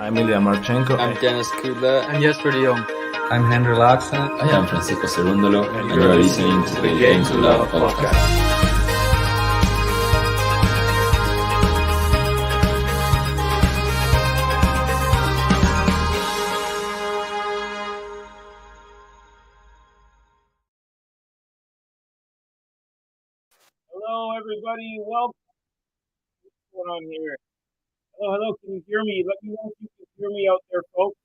I'm Ilya Marchenko. I'm Dennis Kudla. I'm Jesper de Jong. I'm Henry Laaksen. I am Francisco Cerundolo, and you are listening to the Game to Love podcast. Hello, everybody. Welcome. What's going on here? Hello. Can you hear me? Let me know if you can hear me out there, folks.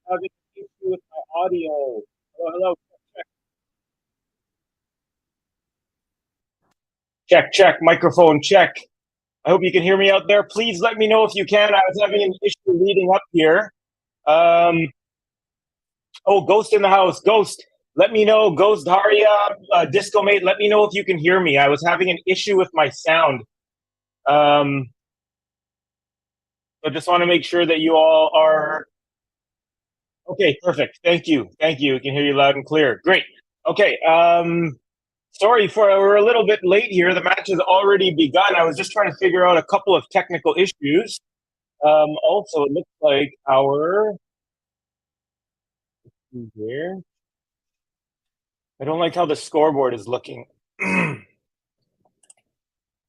Having an issue with my audio. Hello. Check. Microphone check. I hope you can hear me out there. Please let me know if you can. I was having an issue leading up here. Ghost in the house. Ghost. Let me know, Ghost Harya, Disco Mate, let me know if you can hear me. I was having an issue with my sound. I just want to make sure that you all are... Okay, perfect. Thank you. I can hear you loud and clear. Great. Okay, sorry we're a little bit late here. The match has already begun. I was just trying to figure out a couple of technical issues. Also, it looks like our... Let's see here. I don't like how the scoreboard is looking.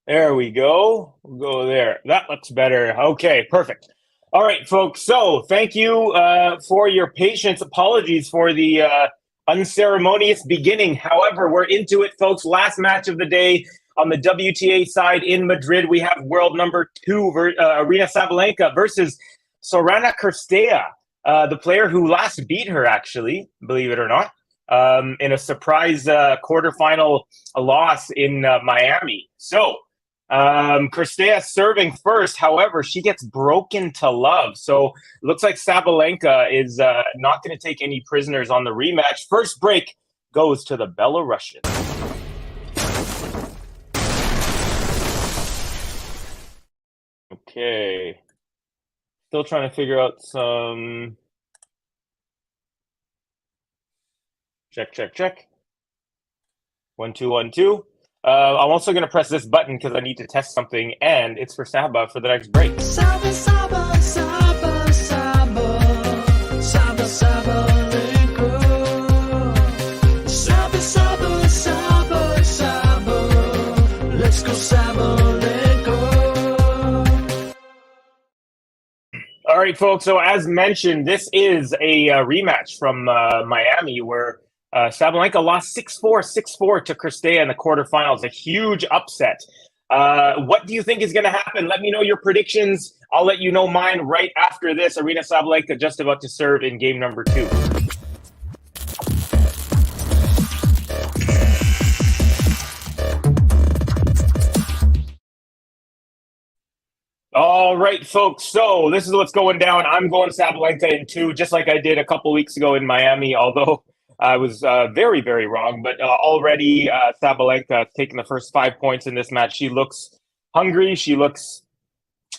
There we go. We'll go there. That looks better. Okay, perfect. All right, folks. So thank you for your patience. Apologies for the unceremonious beginning. However, we're into it, folks. Last match of the day on the WTA side in Madrid. We have world number 2, Aryna SABALENKA versus Sorana Cirstea, the player who last beat her, actually, believe it or not. In a surprise quarterfinal loss in Miami. So, Cirstea serving first. However, she gets broken to love. So, it looks like Sabalenka is not going to take any prisoners on the rematch. First break goes to the Belarusian. Okay. Still trying to figure out some... Check. 1 2 1 2. I'm also going to press this button because I need to test something, and it's for Saba for the next break. Saba, Saba, Saba, Saba, Saba, Sabalenka. Saba, Saba, Saba, Saba. Let's go, Sabalenka. All right, folks. So as mentioned, this is a rematch from Miami where Sabalenka lost 6-4, 6-4 to Cirstea in the quarterfinals. A huge upset. What do you think is going to happen? Let me know your predictions. I'll let you know mine right after this. Aryna Sabalenka just about to serve in game number 2. All right, folks. So this is what's going down. I'm going Sabalenka in 2, just like I did a couple weeks ago in Miami, although I was very, very wrong. But already Sabalenka taking the first 5 points in this match. She looks hungry. She looks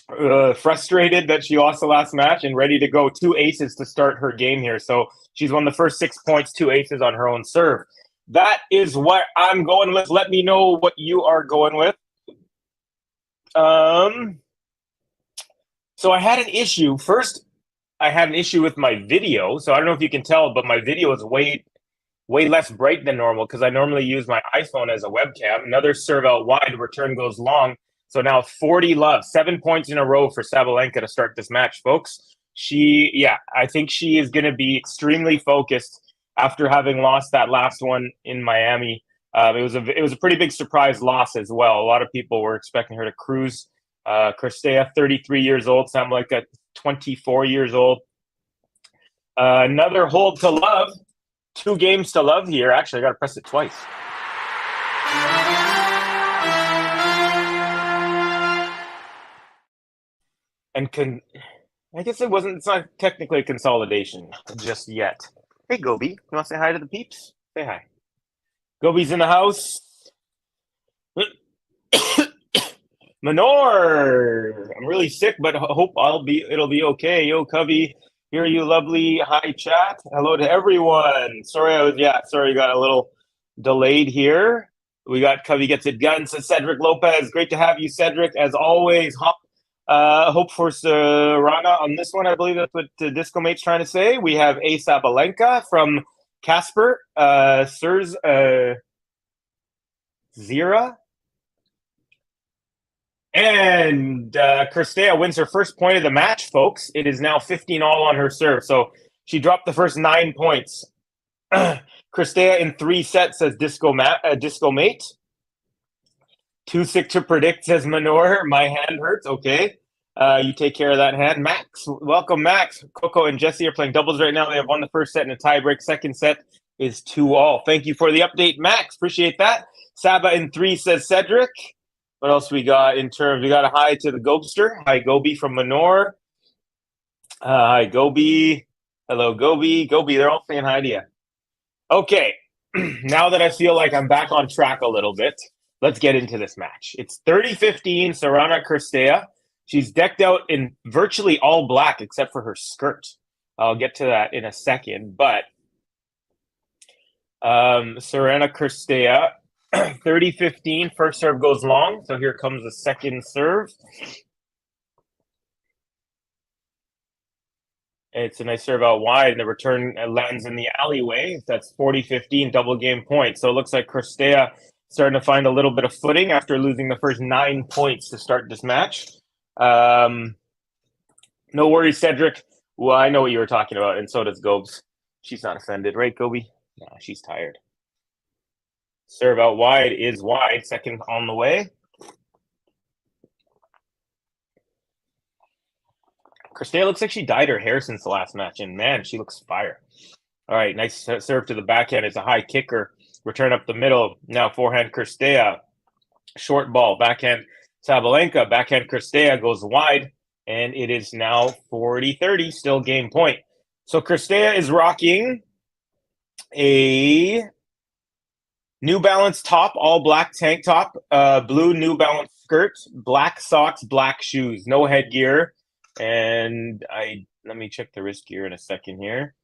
frustrated that she lost the last match and ready to go. 2 aces to start her game here. So she's won the first 6 points, 2 aces on her own serve. That is what I'm going with. Let me know what you are going with. So I had an issue. First, I had an issue with my video. So I don't know if you can tell, but my video is way less bright than normal because I normally use my iPhone as a webcam. Another serve out wide, return goes long. So now 40 love, 7 points in a row for Sabalenka to start this match, folks. I think she is going to be extremely focused after having lost that last one in Miami. It was a pretty big surprise loss as well. A lot of people were expecting her to cruise. Cirstea, 33 years old, Sabalenka, 24 years old. Another hold to love. 2 games to love here. Actually, I got to press it twice. And I guess it's not technically a consolidation just yet. Hey, Gobi, you want to say hi to the peeps? Say hi. Gobi's in the house. Manor, I'm really sick, but hope it'll be okay. Yo, Covey, hear you, lovely. Hi, chat. Hello to everyone. Sorry, got a little delayed here. We got Covey gets it done. So Cedric Lopez, great to have you, Cedric. As always, hop Hope for Sorana on this one. I believe that's what Disco Mate's trying to say. We have A Sabalenka from Casper. Zira. And Cirstea wins her first point of the match, folks. It is now 15 all on her serve. So she dropped the first 9 points. Cirstea in 3 sets, says Disco Mate. Too sick to predict, says Manor. My hand hurts. Okay. You take care of that hand. Max, welcome, Max. Coco and Jesse are playing doubles right now. They have won the first set in a tiebreak. Second set is 2 all. Thank you for the update, Max. Appreciate that. Saba in 3, says Cedric. What else we got in terms? We got a hi to the Gobster. Hi, Gobi from Manor. Hi, Gobi. Hello, Gobi. Gobi, they're all saying hi to you. Okay. Now that I feel like I'm back on track a little bit, let's get into this match. It's 30-15, Sorana Cirstea. She's decked out in virtually all black except for her skirt. I'll get to that in a second. But Sorana Cirstea, 30-15, first serve goes long. So here comes the second serve. It's a nice serve out wide, and the return lands in the alleyway. That's 40-15, double game point. So it looks like Cirstea starting to find a little bit of footing after losing the first 9 points to start this match. No worries, Cedric. Well, I know what you were talking about, and so does Gobes. She's not offended, right, Gobi? No, she's tired. Serve out wide is wide. Second on the way. Cirstea looks like she dyed her hair since the last match, and man, she looks fire. All right, nice serve to the backhand. It's a high kicker. Return up the middle. Now forehand Cirstea. Short ball. Backhand Sabalenka. Backhand Cirstea goes wide, and it is now 40-30. Still game point. So Cirstea is rocking a New Balance top, all black tank top, blue New Balance skirt, black socks, black shoes, no headgear. And let me check the wrist gear in a second here.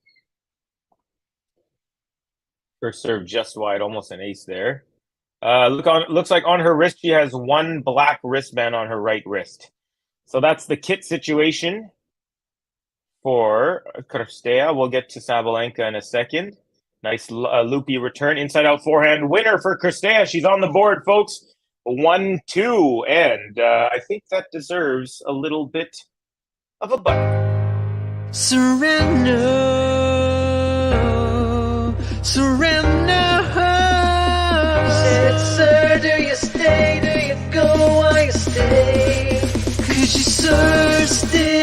First serve just wide, almost an ace there. Looks like on her wrist she has 1 black wristband on her right wrist. So that's the kit situation for Cirstea. We'll get to Sabalenka in a second. Nice loopy return, inside out forehand winner for Cirstea. She's on the board, folks. 1-2, and I think that deserves a little bit of a button. Surrender, surrender. Said, sir, do you stay? Do you go? Why you stay? 'Cause you Cirstea.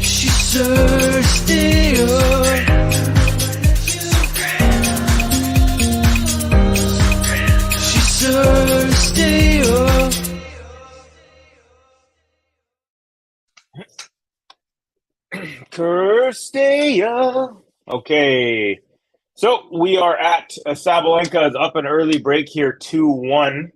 She's Cirstea. She's Cirstea. Cirstea. Okay. So we are at Sabalenka is up an early break here, 2-1.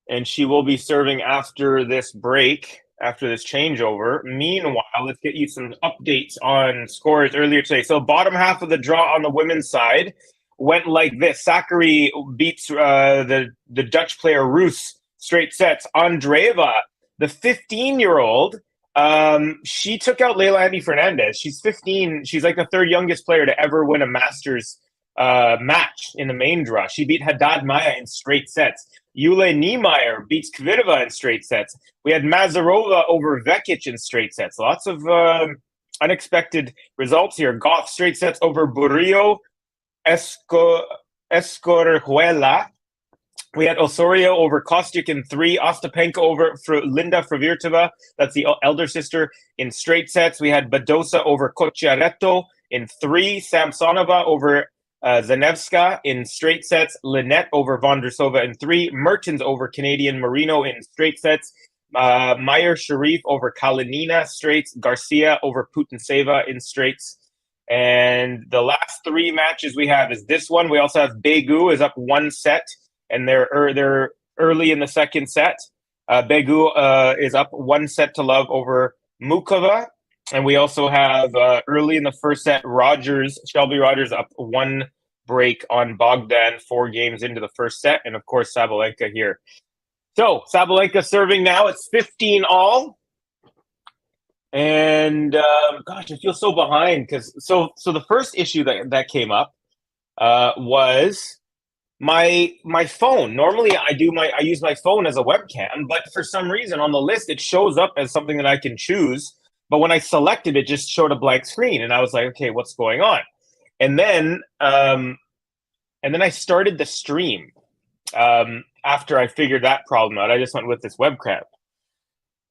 And she will be serving after this break, after this changeover. Meanwhile, let's get you some updates on scores earlier today. So bottom half of the draw on the women's side went like this. Sakari beats the Dutch player Roos straight sets. Andreeva, the 15-year-old, she took out Leila Andy Fernandez. She's 15. She's like the 3rd youngest player to ever win a Masters match in the main draw. She beat Haddad Maya in straight sets. Yule Niemeyer beats Kvitova in straight sets. We had Mazarova over Vekic in straight sets. Lots of unexpected results here. Goff straight sets over Burillo Escorjuela. We had Osorio over Kostyuk in 3. Ostapenko over Linda Fravirtova. That's the elder sister in straight sets. We had Badosa over Cocciaretto in 3. Samsonova over Zanevska in straight sets. Lynette over Vondrousova in 3. Mertens over Canadian Marino in straight sets. Meyer Sharif over Kalinina straights. Garcia over Putintseva in straights. And the last 3 matches we have is this one. We also have Begu is up 1 set. And they're early in the second set. Begu is up 1-0 over Mukova. And we also have early in the first set, Shelby Rogers up 1 break on Bogdan 4 games into the first set. And, of course, Sabalenka here. So, Sabalenka serving now. It's 15 all. And, gosh, I feel so behind because so the first issue that came up was my phone. Normally, I use my phone as a webcam, but for some reason on the list it shows up as something that I can choose. But when I selected it, just showed a blank screen, and I was like, okay, what's going on? And then I started the stream after I figured that problem out. I just went with this webcam.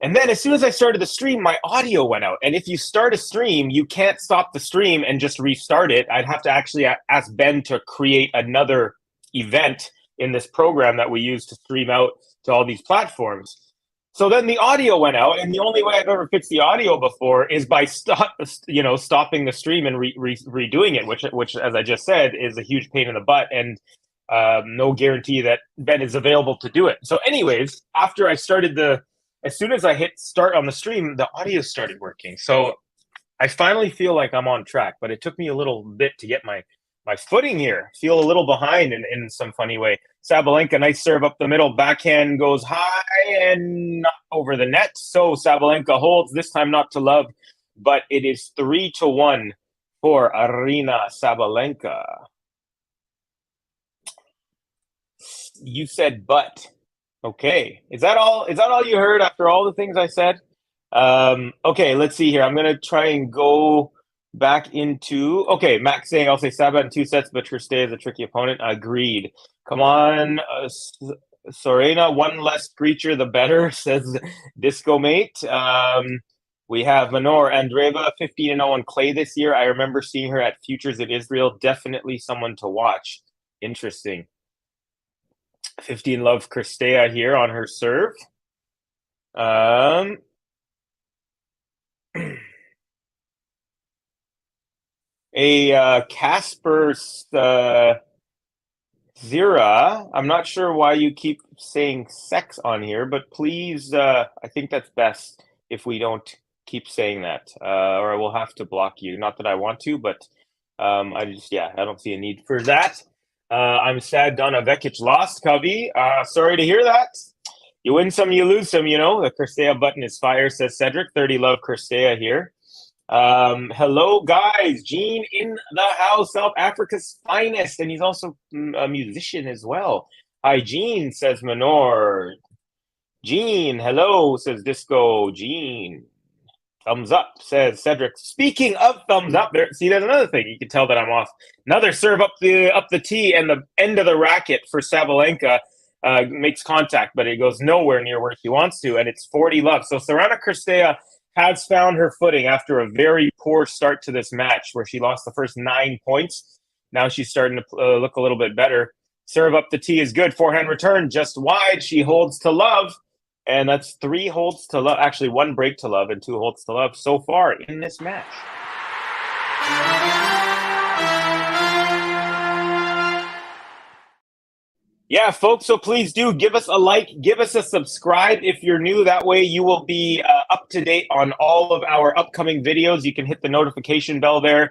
And then as soon as I started the stream, my audio went out. And if you start a stream, you can't stop the stream and just restart it. I'd have to actually ask Ben to create another event in this program that we use to stream out to all these platforms. So then the audio went out, and the only way I've ever fixed the audio before is by stopping the stream and redoing it, which, as I just said, is a huge pain in the butt, and no guarantee that Ben is available to do it. So anyways, after I started as soon as I hit start on the stream, the audio started working. So I finally feel like I'm on track, but it took me a little bit to get my footing here. Feel a little behind in some funny way. Sabalenka, nice serve up the middle. Backhand goes high and not over the net. So Sabalenka holds, this time not to love, but it is 3-1 for Aryna Sabalenka. You said but. Okay. Is that all you heard after all the things I said? Okay, let's see here. I'm going to try and go back into... Okay, Max saying, I'll say Saba in 2 sets, but Cirstea is a tricky opponent. Agreed. Come on, Sorana, one less creature, the better, says Disco Mate. We have Manor Andreeva, 15-0 on clay this year. I remember seeing her at Futures in Israel. Definitely someone to watch. Interesting. 15 love Cirstea here on her serve. Casper Zira. I'm not sure why you keep saying sex on here, but please, I think that's best if we don't keep saying that, or I will have to block you. Not that I want to, but I don't see a need for that. I'm sad Donna Vekic lost, Cubby. Sorry to hear that. You win some, you lose some, The Cirstea button is fire, says Cedric. 30 love Cirstea here. Hello, guys. Gene in the house, South Africa's finest, and he's also a musician as well. Hi, Gene, says Manor. Gene, hello, says Disco. Gene. Thumbs up, says Cedric. Speaking of thumbs up, there's another thing. You can tell that I'm off. Another serve up the tee, and the end of the racket for Sabalenka makes contact, but it goes nowhere near where she wants to, and it's 40 love. So Sorana Cirstea has found her footing after a very poor start to this match where she lost the first 9 points. Now she's starting to look a little bit better. Serve up the tee is good. Forehand return just wide. She holds to love. And that's 3 holds to love. Actually, 1 break to love and 2 holds to love so far in this match. Yeah, folks, so please do give us a like, give us a subscribe if you're new. That way you will be up to date on all of our upcoming videos. You can hit the notification bell there.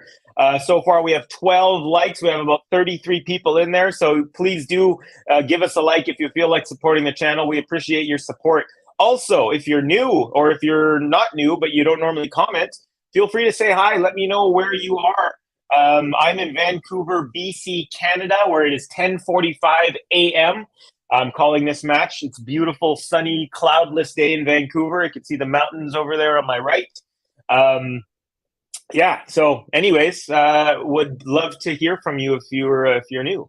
So far, we have 12 likes. We have about 33 people in there. So please do give us a like if you feel like supporting the channel. We appreciate your support. Also, if you're new or if you're not new, but you don't normally comment, feel free to say hi. Let me know where you are. I'm in Vancouver, BC, Canada, where it is 10:45 a.m. I'm calling this match. It's a beautiful, sunny, cloudless day in Vancouver. You can see the mountains over there on my right. Yeah. So, anyways, would love to hear from you if you're new.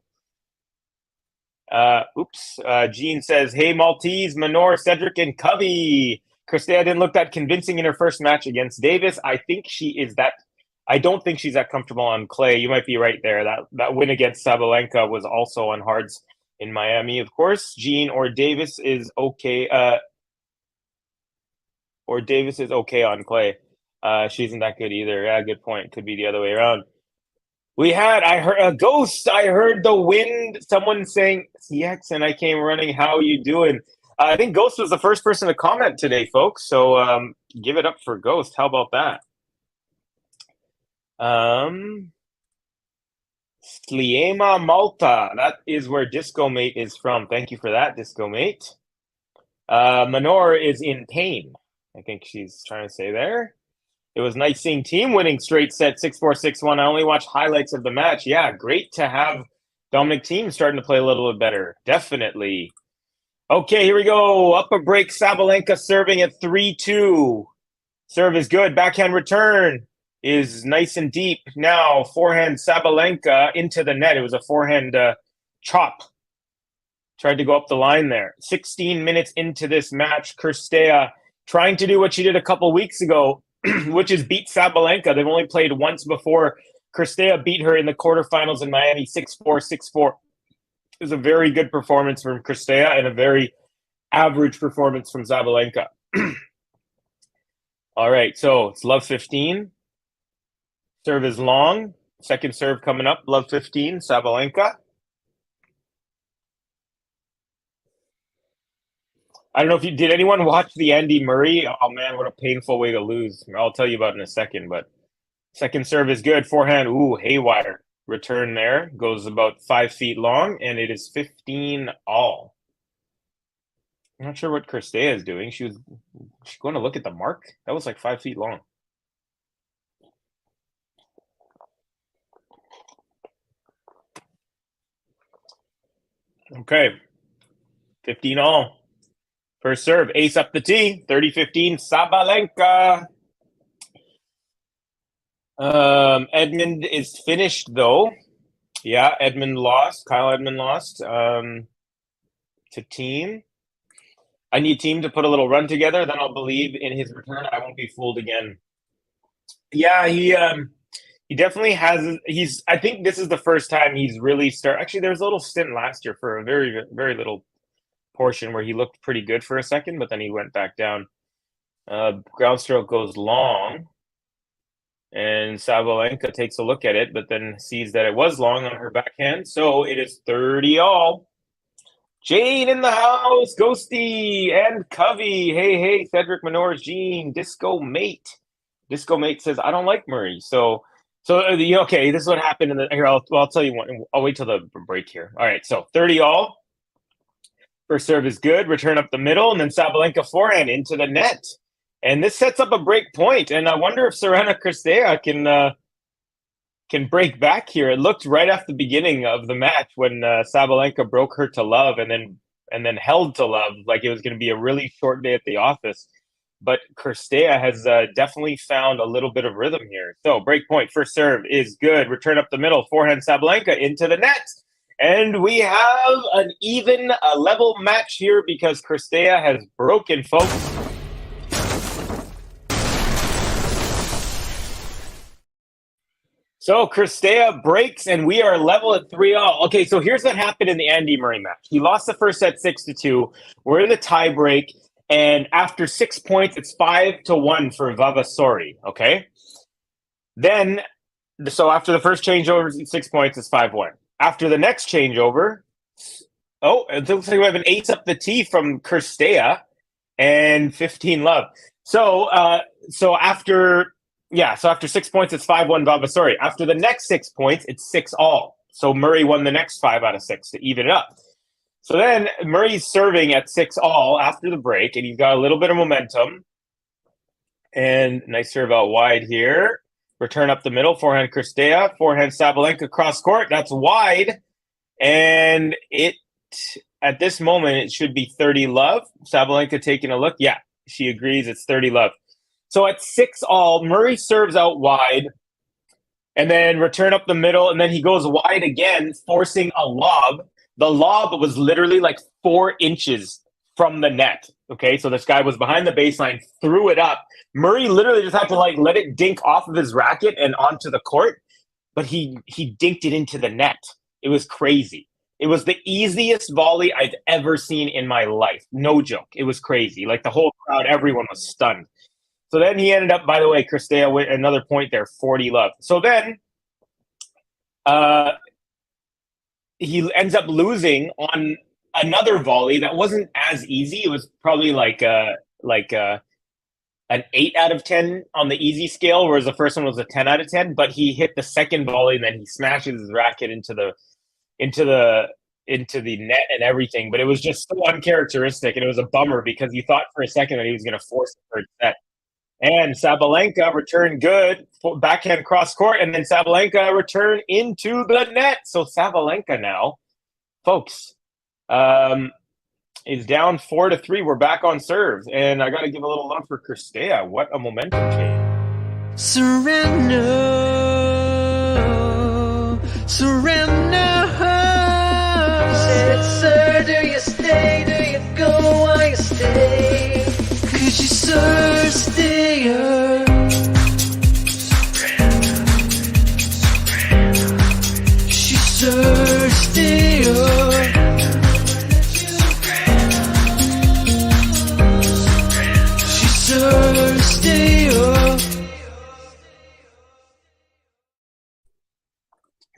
Gene says, "Hey Maltese, Manor, Cedric, and Covey. Cirstea didn't look that convincing in her first match against Davis. I think she is that. I don't think she's that comfortable on clay. You might be right there. That win against Sabalenka was also on hards in Miami, of course. Gene or Davis is okay. Or Davis is okay on clay. She isn't that good either. Yeah, good point. Could be the other way around. I heard a ghost. I heard the wind. Someone saying CX, and I came running. How are you doing? I think Ghost was the first person to comment today, folks. So give it up for Ghost. How about that? Sliema, Malta. That is where Disco Mate is from. Thank you for that, Disco Mate. Manor is in pain. I think she's trying to say there. It was nice seeing team winning straight set 6-4, 6-1. I only watched highlights of the match. Yeah, great to have Dominic Thiem starting to play a little bit better. Definitely. Okay, here we go. Up a break. Sabalenka serving at 3-2. Serve is good. Backhand return is nice and deep. Now, forehand Sabalenka into the net. It was a forehand chop. Tried to go up the line there. 16 minutes into this match, Cirstea trying to do what she did a couple weeks ago, which is beat Sabalenka. They've only played once before. Cirstea beat her in the quarterfinals in Miami 6-4, 6-4. It was a very good performance from Cirstea and a very average performance from Sabalenka. All right, so it's love 15. Serve is long. Second serve coming up, love 15, Sabalenka. I don't know if you did. Anyone watch the Andy Murray? Oh man, what a painful way to lose. I'll tell you about it in a second. But second serve is good. Forehand, haywire. Return there goes about 5 feet long, and it is 15 all. I'm not sure what Cirstea is doing. She's going to look at the mark. That was like 5 feet long. Okay, 15 all. First serve, ace up the tee, 30-15, Sabalenka. Edmund is finished, though. Yeah, Edmund lost. Kyle Edmund lost to Thiem. I need Thiem to put a little run together. Then I'll believe in his return. I won't be fooled again. Yeah, he definitely has. I think this is the first time he's really Actually, there was a little stint last year for a very, very little portion where he looked pretty good for a second, but then he went back down. Ground stroke goes long, and Sabalenka takes a look at it, but then sees that it was long on her backhand, so it is 30 all. Jane in the house, Ghosty and Covey. Hey, Cedric Manor, Gene, Disco Mate. Disco Mate says, I don't like Murray. So okay, this is what happened. Here, I'll tell you what. I'll wait till the break here. All right, so 30 all. First serve is good. Return up the middle, and then Sabalenka forehand into the net. And this sets up a break point. And I wonder if Sorana Cirstea can break back here. It looked right after the beginning of the match when Sabalenka broke her to love and then held to love, like it was going to be a really short day at the office. But Cirstea has definitely found a little bit of rhythm here. So break point. First serve is good. Return up the middle. Forehand Sabalenka into the net. And we have an even, level match here because Cirstea has broken, folks. So Cirstea breaks, and we are level at 3 all. Okay, so here's what happened in the Andy Murray match. He lost the first set 6-2. We're in the tie break, and after 6 points, it's 5-1 for Vavasori. Okay, then so after the first changeover, 6 points, it's 5-1. After the next changeover, it looks like we have an ace up the tee from Cirstea and 15 love. So after 6 points, it's 5-1 Vavasori. After the next 6 points, it's 6 all. So Murray won the next 5 out of 6 to even it up. So then Murray's serving at 6 all after the break, and he's got a little bit of momentum. And nice serve out wide here. Return up the middle, forehand Cirstea, forehand Sabalenka cross court. That's wide. And at this moment, it should be 30 love. Sabalenka taking a look. Yeah, she agrees it's 30 love. So at 6 all, Murray serves out wide and then return up the middle. And then he goes wide again, forcing a lob. The lob was literally like 4 inches from the net. Okay, so this guy was behind the baseline, threw it up. Murray literally just had to let it dink off of his racket and onto the court, but he dinked it into the net. It was crazy. It was the easiest volley I've ever seen in my life. No joke. It was crazy. Like the whole crowd, everyone was stunned. So then he ended up, by the way, Cirstea with another point there, 40 love. So then he ends up losing on another volley that wasn't as easy. It was probably like a an 8 out of 10 on the easy scale, whereas the first one was a 10 out of 10. But he hit the second volley, and then he smashes his racket into the net and everything. But it was just so uncharacteristic, and it was a bummer because you thought for a second that he was going to force the third set. And Sabalenka returned good, backhand cross court, and then Sabalenka returned into the net. So Sabalenka now, folks, is down 4-3. We're back on serve, and I got to give a little love for Cirstea. What a momentum change! Surrender, surrender. Said, sir, do you stay? Do you go? Why you stay? 'Cause you're Cirstea. She's Cirstea.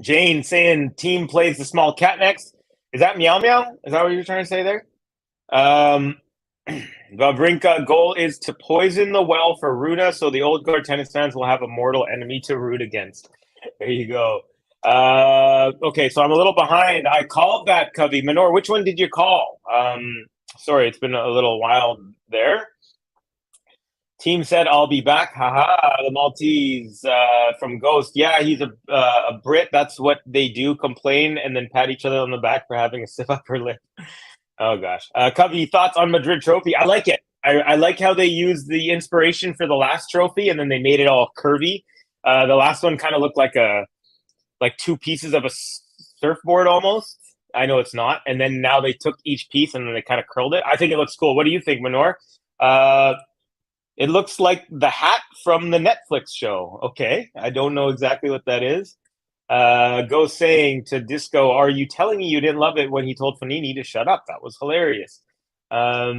Jane saying team plays the small cat next. Is that meow meow? Is that what you're trying to say there? Wawrinka goal is to poison the well for Runa, so the old guard tennis fans will have a mortal enemy to root against. There you go. Okay, so I'm a little behind. I called that, Covey. Manor, which one did you call? Sorry, it's been a little while there. Team said, I'll be back. Haha, the Maltese from Ghost. Yeah, he's a Brit. That's what they do, complain and then pat each other on the back for having a stiff upper lip. Oh, gosh. Covey, thoughts on Madrid trophy? I like it. I like how they used the inspiration for the last trophy, and then they made it all curvy. The last one kind of looked like two pieces of a surfboard almost. I know it's not. And then now they took each piece and then they kind of curled it. I think it looks cool. What do you think, Manor? It looks like the hat from the Netflix show. Okay. I don't know exactly what that is. Go saying to Disco, are you telling me you didn't love it when he told Fanini to shut up? That was hilarious. I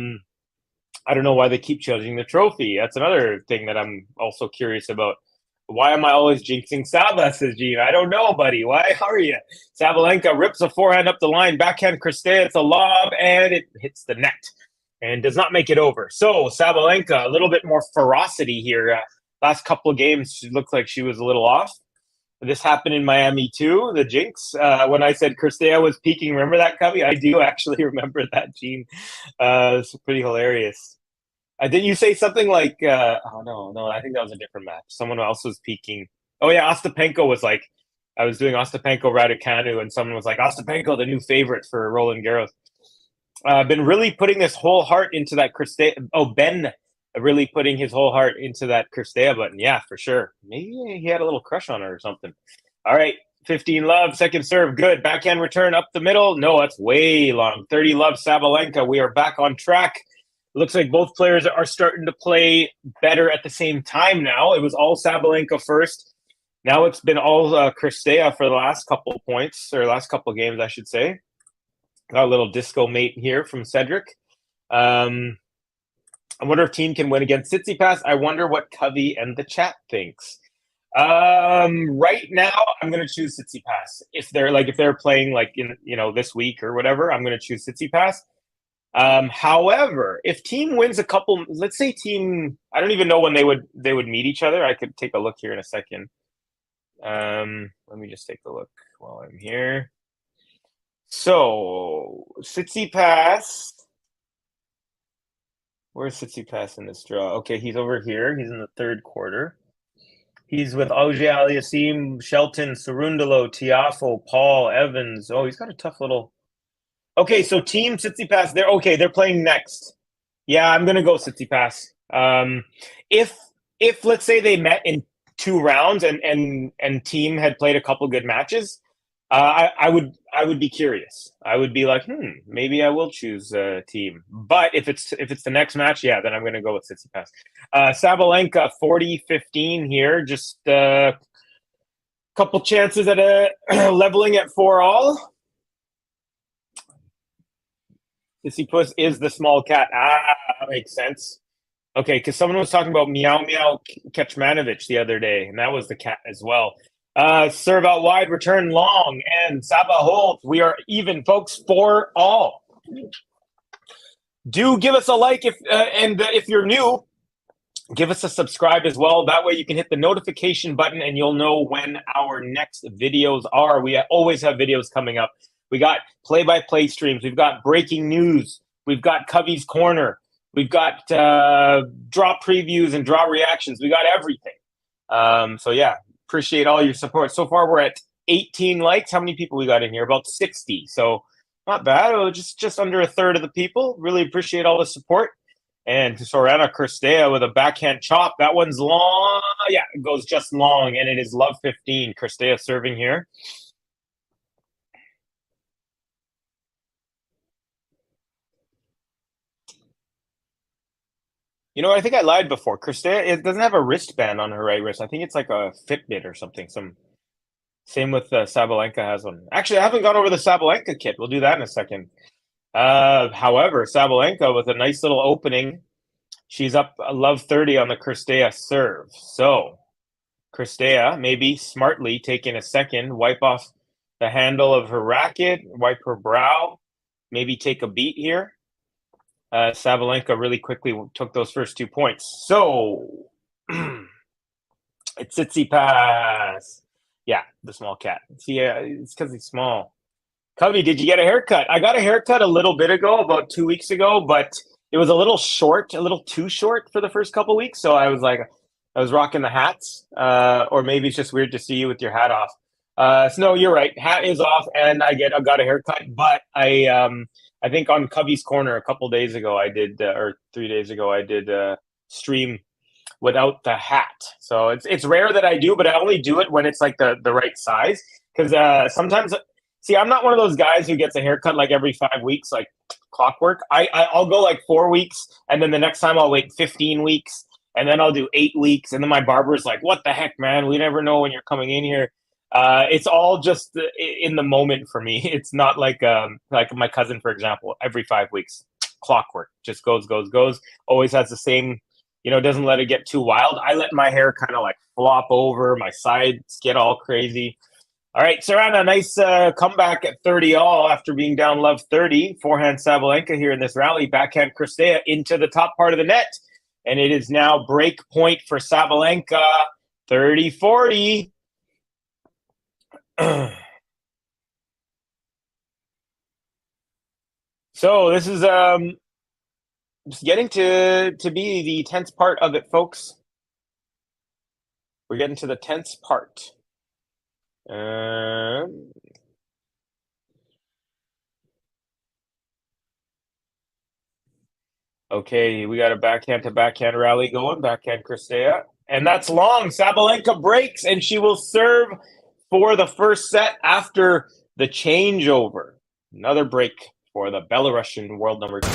don't know why they keep judging the trophy. That's another thing that I'm also curious about. Why am I always jinxing Saba, says Gene? I don't know, buddy. Why are you? Sabalenka rips a forehand up the line. Backhand Cirstea. It's a lob, and it hits the net and does not make it over. So Sabalenka, a little bit more ferocity here. Last couple of games, she looked like she was a little off. This happened in Miami too, the jinx. When I said Cirstea was peaking, remember that, Covey? I do actually remember that, Gene. It's pretty hilarious. Didn't you say something like, oh, no, I think that was a different match. Someone else was peaking. Oh, yeah, Ostapenko was like, I was doing Ostapenko Raducanu, and someone was like, Ostapenko, the new favorite for Roland Garros. Been really putting this whole heart into that Cirstea. Oh, Ben really putting his whole heart into that Cirstea button. Yeah, for sure. Maybe he had a little crush on her or something. All right, 15 love, second serve, good. Backhand return up the middle. No, that's way long. 30 love, Sabalenka. We are back on track. Looks like both players are starting to play better at the same time now. It was all Sabalenka first. Now it's been all Cirstea for the last couple of points, or last couple of games, I should say. Got a little disco mate here from Cedric. I wonder if team can win against Tsitsipas. I wonder what Covey and the chat thinks. Right now, I'm going to choose Tsitsipas. If they're playing this week or whatever, I'm going to choose Tsitsipas. However, if team wins a couple, let's say team, I don't even know when they would meet each other. I could take a look here in a second. Let me just take a look while I'm here. So Tsitsipas, where's Tsitsipas in this draw? Okay, he's over here. He's in the third quarter. He's with Auger-Aliassime, Shelton, Cerundolo, Tiafoe, Paul, Evans. Oh, he's got a tough little. Okay, so team Tsitsipas, they're playing next. Yeah, I'm gonna go Tsitsipas. If let's say they met in 2 rounds and team had played a couple good matches, I would be curious. I would be like, maybe I will choose team. But if it's the next match, yeah, then I'm gonna go with Tsitsipas. Sabalenka 40-15 here, just a couple chances at leveling at 4-all. Tsitsipas is the small cat. That makes sense. Okay, because someone was talking about Meow Meow Kecmanovic the other day, and that was the cat as well. Serve out wide, return long, and Saba holds. We are even, folks, 4-all. Do give us a like if you're new. Give us a subscribe as well. That way you can hit the notification button and you'll know when our next videos are. We always have videos coming up. We got play-by-play streams. We've got breaking news. We've got Covey's Corner. We've got draw previews and draw reactions. We got everything. So yeah, appreciate all your support. So far we're at 18 likes. How many people we got in here? About 60. So not bad. Just under a third of the people. Really appreciate all the support. And Sorana Cirstea with a backhand chop. That one's long. Yeah, it goes just long, and it is love 15. Cirstea serving here. You know, I think I lied before. Cirstea, it doesn't have a wristband on her right wrist. I think it's like a Fitbit or something. Same with Sabalenka has one. Actually, I haven't gone over the Sabalenka kit. We'll do that in a second. However, Sabalenka with a nice little opening. She's up love 30 on the Cirstea serve. So Cirstea maybe smartly taking a second, wipe off the handle of her racket, wipe her brow, maybe take a beat here. Sabalenka really quickly took those first 2 points. So it's Tsitsipas. Yeah, the small cat. See, it's because he's small. Covey, did you get a haircut? I got a haircut a little bit ago, about 2 weeks ago, but it was a little short, a little too short for the first couple weeks. So I was rocking the hats, or maybe it's just weird to see you with your hat off. So no, you're right. Hat is off, and I got a haircut. But I think on Covey's Corner a couple days ago, I did, or 3 days ago, I did stream without the hat. So it's rare that I do, but I only do it when it's like the right size. Because sometimes, see, I'm not one of those guys who gets a haircut like every 5 weeks, like clockwork. I'll go like 4 weeks, and then the next time I'll wait 15 weeks, and then I'll do 8 weeks, and then my barber's like, "What the heck, man? We never know when you're coming in here." It's all just in the moment for me. It's not like my cousin, for example, every 5 weeks, clockwork, just goes. Always has the same, doesn't let it get too wild. I let my hair kind of like flop over, my sides get all crazy. All right, Sorana, nice comeback at 30 all after being down love 30. Forehand Sabalenka here in this rally. Backhand Cirstea into the top part of the net. And it is now break point for Sabalenka, 30-40. So this is just getting to be the tense part of it, folks. We're getting to the tense part. Okay, we got a backhand to backhand rally going, backhand Cirstea. And that's long. Sabalenka breaks, and she will serve for the first set after the changeover. Another break for the Belarusian world number 2.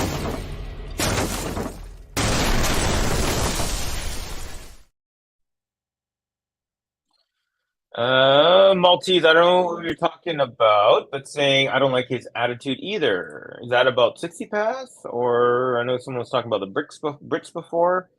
Maltese, I don't know what you're talking about, but saying I don't like his attitude either. Is that about Tsitsipas? Or I know someone was talking about the Brits before.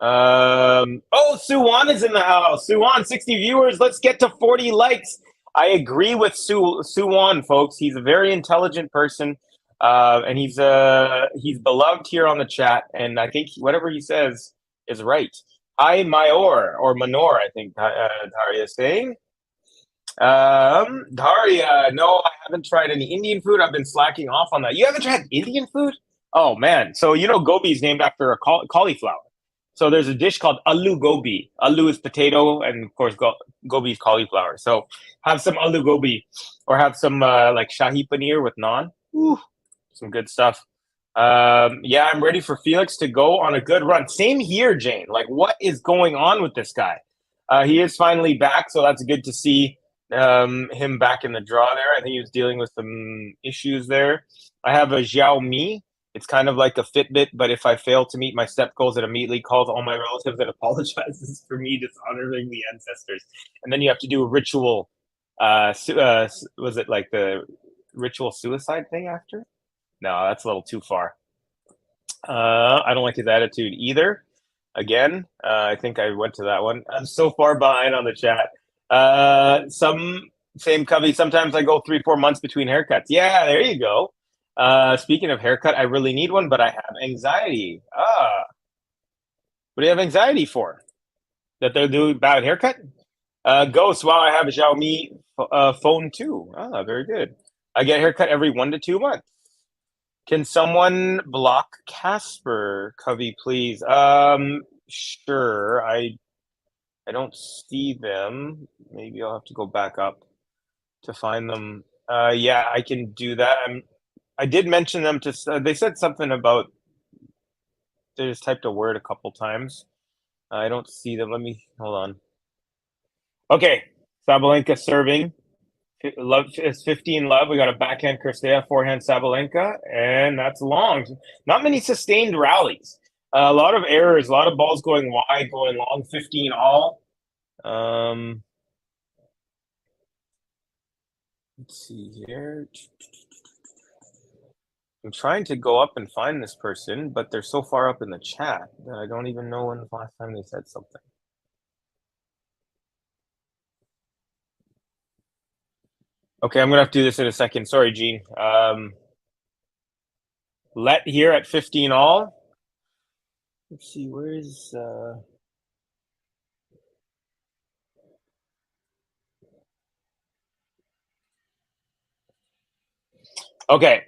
Suwan is in the house. Suwan, 60 viewers. Let's get to 40 likes. I agree with Suwan, folks. He's a very intelligent person, and he's beloved here on the chat. And I think whatever he says is right. Hi, Mayor, or Manor, I think Daria is saying. Daria, no, I haven't tried any Indian food. I've been slacking off on that. You haven't tried Indian food? Oh, man. So, gobi is named after a cauliflower. So there's a dish called aloo gobi. Aloo is potato, and of course, gobi is cauliflower. So have some aloo gobi, or have some like shahi paneer with naan. Ooh, some good stuff. Yeah, I'm ready for Felix to go on a good run. Same here, Jane. Like, what is going on with this guy? He is finally back, so that's good to see him back in the draw there. I think he was dealing with some issues there. I have a Xiaomi. It's kind of like a Fitbit, but if I fail to meet my step goals, it immediately calls all my relatives and apologizes for me dishonoring the ancestors. And then you have to do a ritual. Was it like the ritual suicide thing after? No, that's a little too far. I don't like his attitude either. Again, I think I went to that one. I'm so far behind on the chat. Same Covey. Sometimes I go 3-4 months between haircuts. Yeah, there you go. Speaking of haircut, I really need one, but I have anxiety. What do you have anxiety for? That they're doing bad haircut? Ghost, wow, I have a Xiaomi phone too. Ah, very good. I get a haircut every 1 to 2 months. Can someone block Casper, Covey, please? Sure. I don't see them. Maybe I'll have to go back up to find them. Yeah, I can do that. I did mention them to. They said something about. They just typed a word a couple times. I don't see them. Let me hold on. Okay, Sabalenka serving. Love is 15 love. We got a backhand Cirstea, forehand Sabalenka, and that's long. Not many sustained rallies. A lot of errors, a lot of balls going wide, going long. 15 all. Let's see here. I'm trying to go up and find this person, but they're so far up in the chat that I don't even know when the last time they said something. Okay, I'm gonna have to do this in a second. Sorry, Gene. Let here at 15 all. Let's see, where's okay.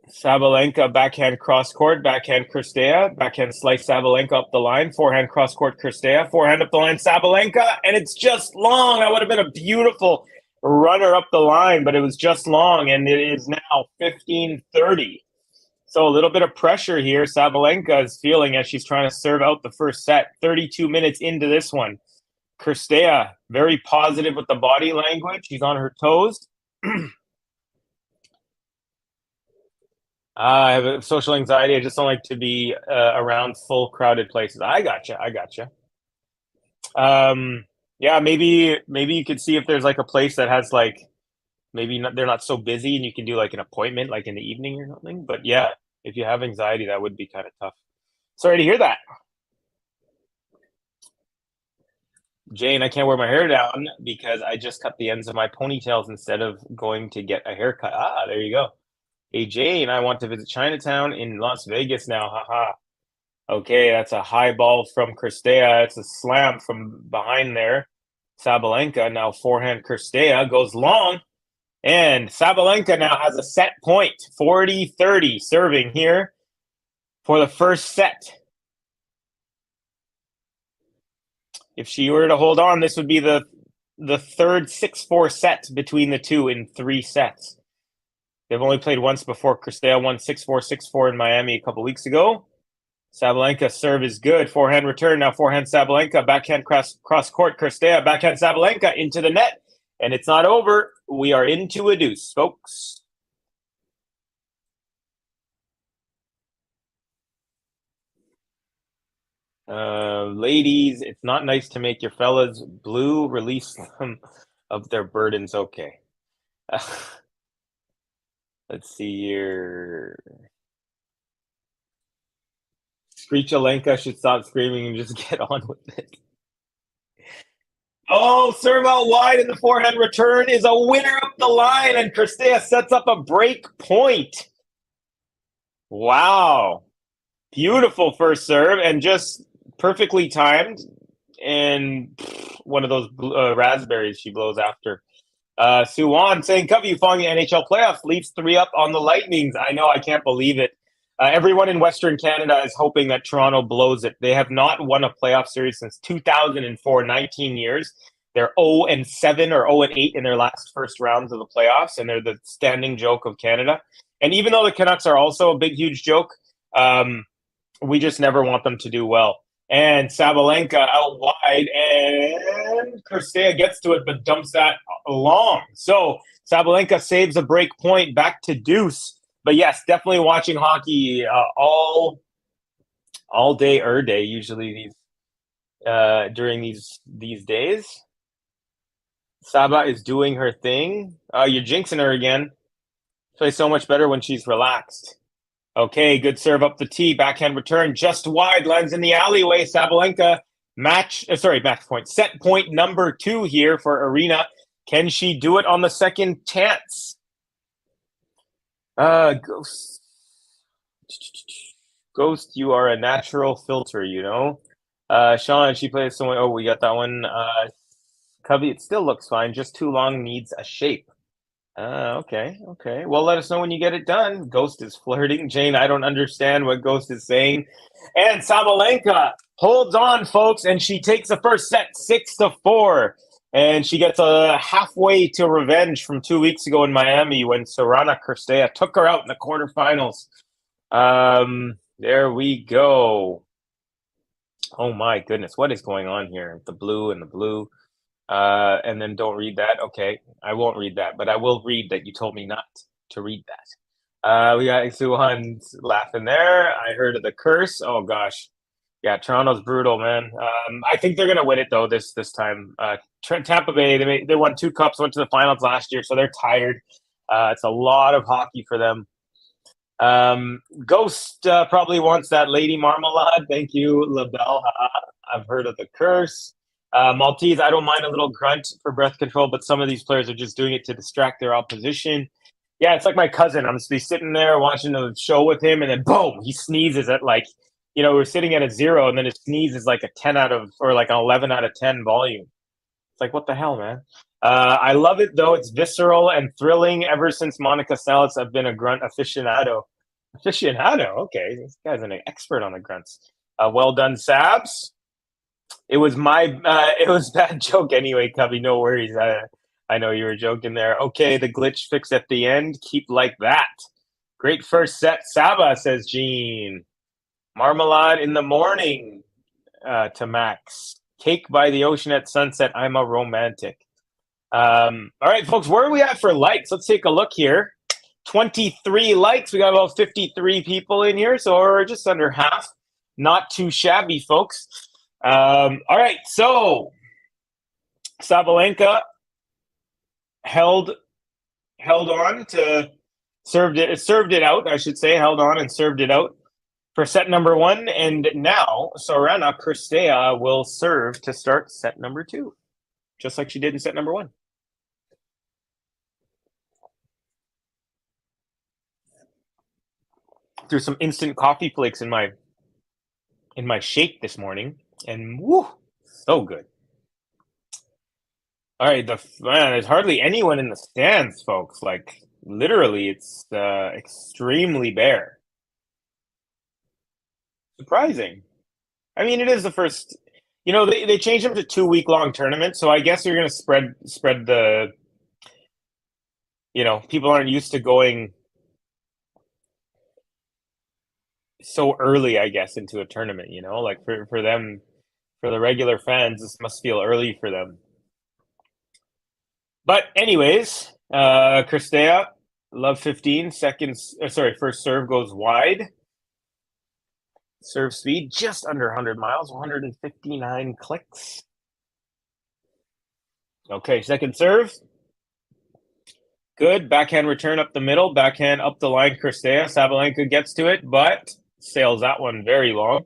Sabalenka backhand cross court, backhand Cirstea, backhand slice Sabalenka up the line, forehand cross court Cirstea, forehand up the line Sabalenka, and it's just long. That would have been a beautiful runner up the line, but it was just long, and it is now 15-30. So a little bit of pressure here. Sabalenka is feeling as she's trying to serve out the first set. 32 minutes into this one. Cirstea, very positive with the body language. She's on her toes. I have social anxiety. I just don't like to be around full crowded places. I gotcha. Yeah, maybe you could see if there's like a place that has like they're not so busy and you can do like an appointment like in the evening or something. But yeah, if you have anxiety, that would be kind of tough. Sorry to hear that. Jane, I can't wear my hair down because I just cut the ends of my ponytails instead of going to get a haircut. Ah, there you go. Hey, Jane, I want to visit Chinatown in Las Vegas now. Haha. Okay, that's a high ball from Cirstea. It's a slam from behind there. Sabalenka, now forehand Cirstea, goes long. And Sabalenka now has a set point, 40-30, serving here for the first set. If she were to hold on, this would be the third 6-4 set between the two in 3 sets. They've only played once before. Cirstea won 6-4, 6-4 in Miami a couple weeks ago. Sabalenka serve is good. Forehand return. Now forehand Sabalenka. Backhand cross court. Cirstea. Backhand Sabalenka into the net. And it's not over. We are into a deuce, folks. Ladies, it's not nice to make your fellas blue. Release them of their burdens. Okay. Let's see here. Screechalenka should stop screaming and just get on with it. Oh, serve out wide, and the forehand return is a winner up the line, and Cirstea sets up a break point. Wow. Beautiful first serve, and just perfectly timed, and one of those raspberries she blows after. Suwan saying, Covey, you following the NHL playoffs, leaves 3 up on the Lightnings. I know, I can't believe it. Everyone in Western Canada is hoping that Toronto blows it. They have not won a playoff series since 2004, 19 years. They're 0-7 or 0-8 in their last first rounds of the playoffs, and they're the standing joke of Canada. And even though the Canucks are also a big, huge joke, we just never want them to do well. And Sabalenka out wide, and Cirstea gets to it, but dumps that long. So Sabalenka saves a break point, back to deuce. But yes, definitely watching hockey all day, usually during these days. Saba is doing her thing. You're jinxing her again. Plays so much better when she's relaxed. Okay, good serve up the tee. Backhand return just wide. Lands in the alleyway. Sabalenka match point. Set point number 2 here for Aryna. Can she do it on the second chance? Ghost, you are a natural filter, you know. Sean, she plays someone. Oh, we got that one. Cubby, it still looks fine. Just too long, needs a shape. Okay. Well, let us know when you get it done. Ghost is flirting. Jane, I don't understand what Ghost is saying. And Sabalenka holds on, folks, and she takes the first set 6-4. And she gets halfway to revenge from 2 weeks ago in Miami when Sorana Cirstea took her out in the quarterfinals. There we go. Oh my goodness, what is going on here? The blue and the blue. And then don't read that. Okay, I won't read that, but I will read that you told me not to read that. We got Suhan laughing there. I heard of the curse. Oh gosh. Yeah, Toronto's brutal, man. I think they're gonna win it though this time. Tampa Bay, they won 2 cups, went to the finals last year, so they're tired. It's a lot of hockey for them. Ghost probably wants that Lady Marmalade. Thank you, LaBelle. I've heard of the curse. Maltese, I don't mind a little grunt for breath control, but some of these players are just doing it to distract their opposition. Yeah, it's like my cousin. I'm just be sitting there watching a show with him, and then boom, he sneezes at we're sitting at a 0, and then his sneeze is like a 10 out of, or like an 11 out of 10 volume. It's like, what the hell, man? I love it, though. It's visceral and thrilling. Ever since Monica Seles, I've been a grunt aficionado. Aficionado? Okay, this guy's an expert on the grunts. Well done, Sabs. It was bad joke anyway, Cubby. No worries. I know you were joking there. Okay, the glitch fix at the end. Keep like that. Great first set, Saba, says Gene. Marmalade in the morning, to Max. Cake by the ocean at sunset. I'm a romantic. All right, folks, where are we at for likes? Let's take a look here. 23 likes. We got about 53 people in here, so we're just under half. Not too shabby, folks. All right, so Sabalenka held on to served it out, I should say. Held on and served it out for set number 1, and now Sorana Cirstea will serve to start set number 2, just like she did in set number 1. Threw some instant coffee flakes in my shake this morning, and woo, so good. All right, there's hardly anyone in the stands, folks. Like, literally, it's extremely bare. Surprising. I mean, it is the first. They changed them to 2-week-long tournaments, so I guess you're going to spread the. People aren't used to going so early, I guess, into a tournament. Like for them, for the regular fans, this must feel early for them. But anyways, Cirstea, love 15 seconds. First serve goes wide. Serve speed just under 100 miles, 159 clicks. Okay, second serve. Good. Backhand return up the middle. Backhand up the line, Cirstea. Sabalenka gets to it, but sails that one very long.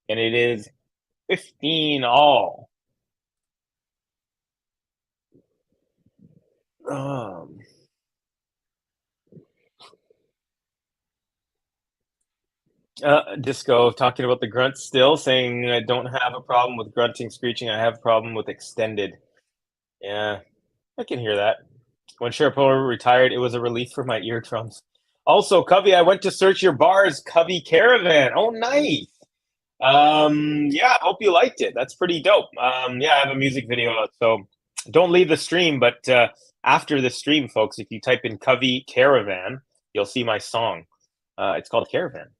And it is 15 all. Disco talking about the grunts still, saying I don't have a problem with grunting, screeching. I have a problem with extended. Yeah, I can hear that. When Sharapova retired, it was a relief for my eardrums. Also, Covey, I went to search your bars, Covey Caravan. Oh, nice. Yeah, I hope you liked it. That's pretty dope. Yeah, I have a music video out, so don't leave the stream, but after the stream, folks, if you type in Covey Caravan, you'll see my song. It's called Caravan.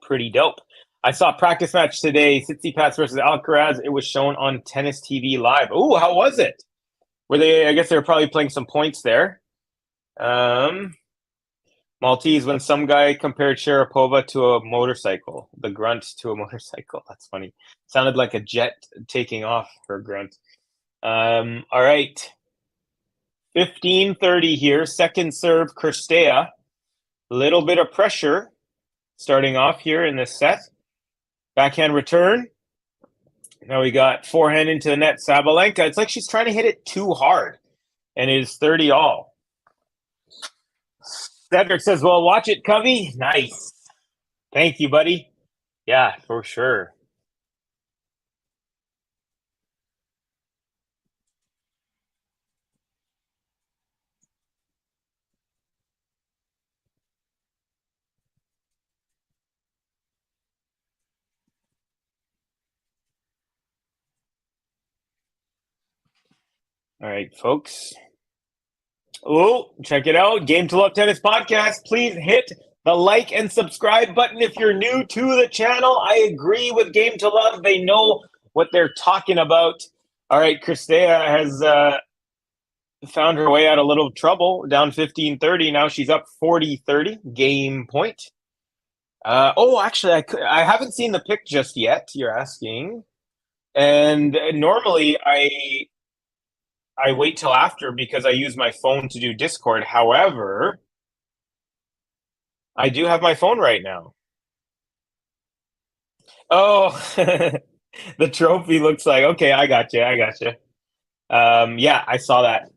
Pretty dope. I saw a practice match today, Tsitsipas versus Alcaraz. It was shown on Tennis TV Live. Ooh, how was it? I guess they were probably playing some points there. Maltese, when some guy compared Sharapova to a motorcycle, the grunt to a motorcycle. That's funny. Sounded like a jet taking off, her grunt. All right. 15-30 here. Second serve, Cirstea. Little bit of pressure starting off here in this set. Backhand return. Now we got forehand into the net, Sabalenka. It's like she's trying to hit it too hard. And it is 30 all. Cedric says, well, watch it, Covey. Nice. Thank you, buddy. Yeah, for sure. All right, folks. Oh, check it out. Game to Love Tennis Podcast. Please hit the like and subscribe button if you're new to the channel. I agree with Game to Love. They know what they're talking about. All right, Cirstea has found her way out of a little trouble, down 15-30. Now she's up 40-30, game point. Actually, I haven't seen the pick just yet, you're asking. And normally I wait till after because I use my phone to do Discord. However, I do have my phone right now. Oh, the trophy looks like, okay, I got you. Yeah, I saw that.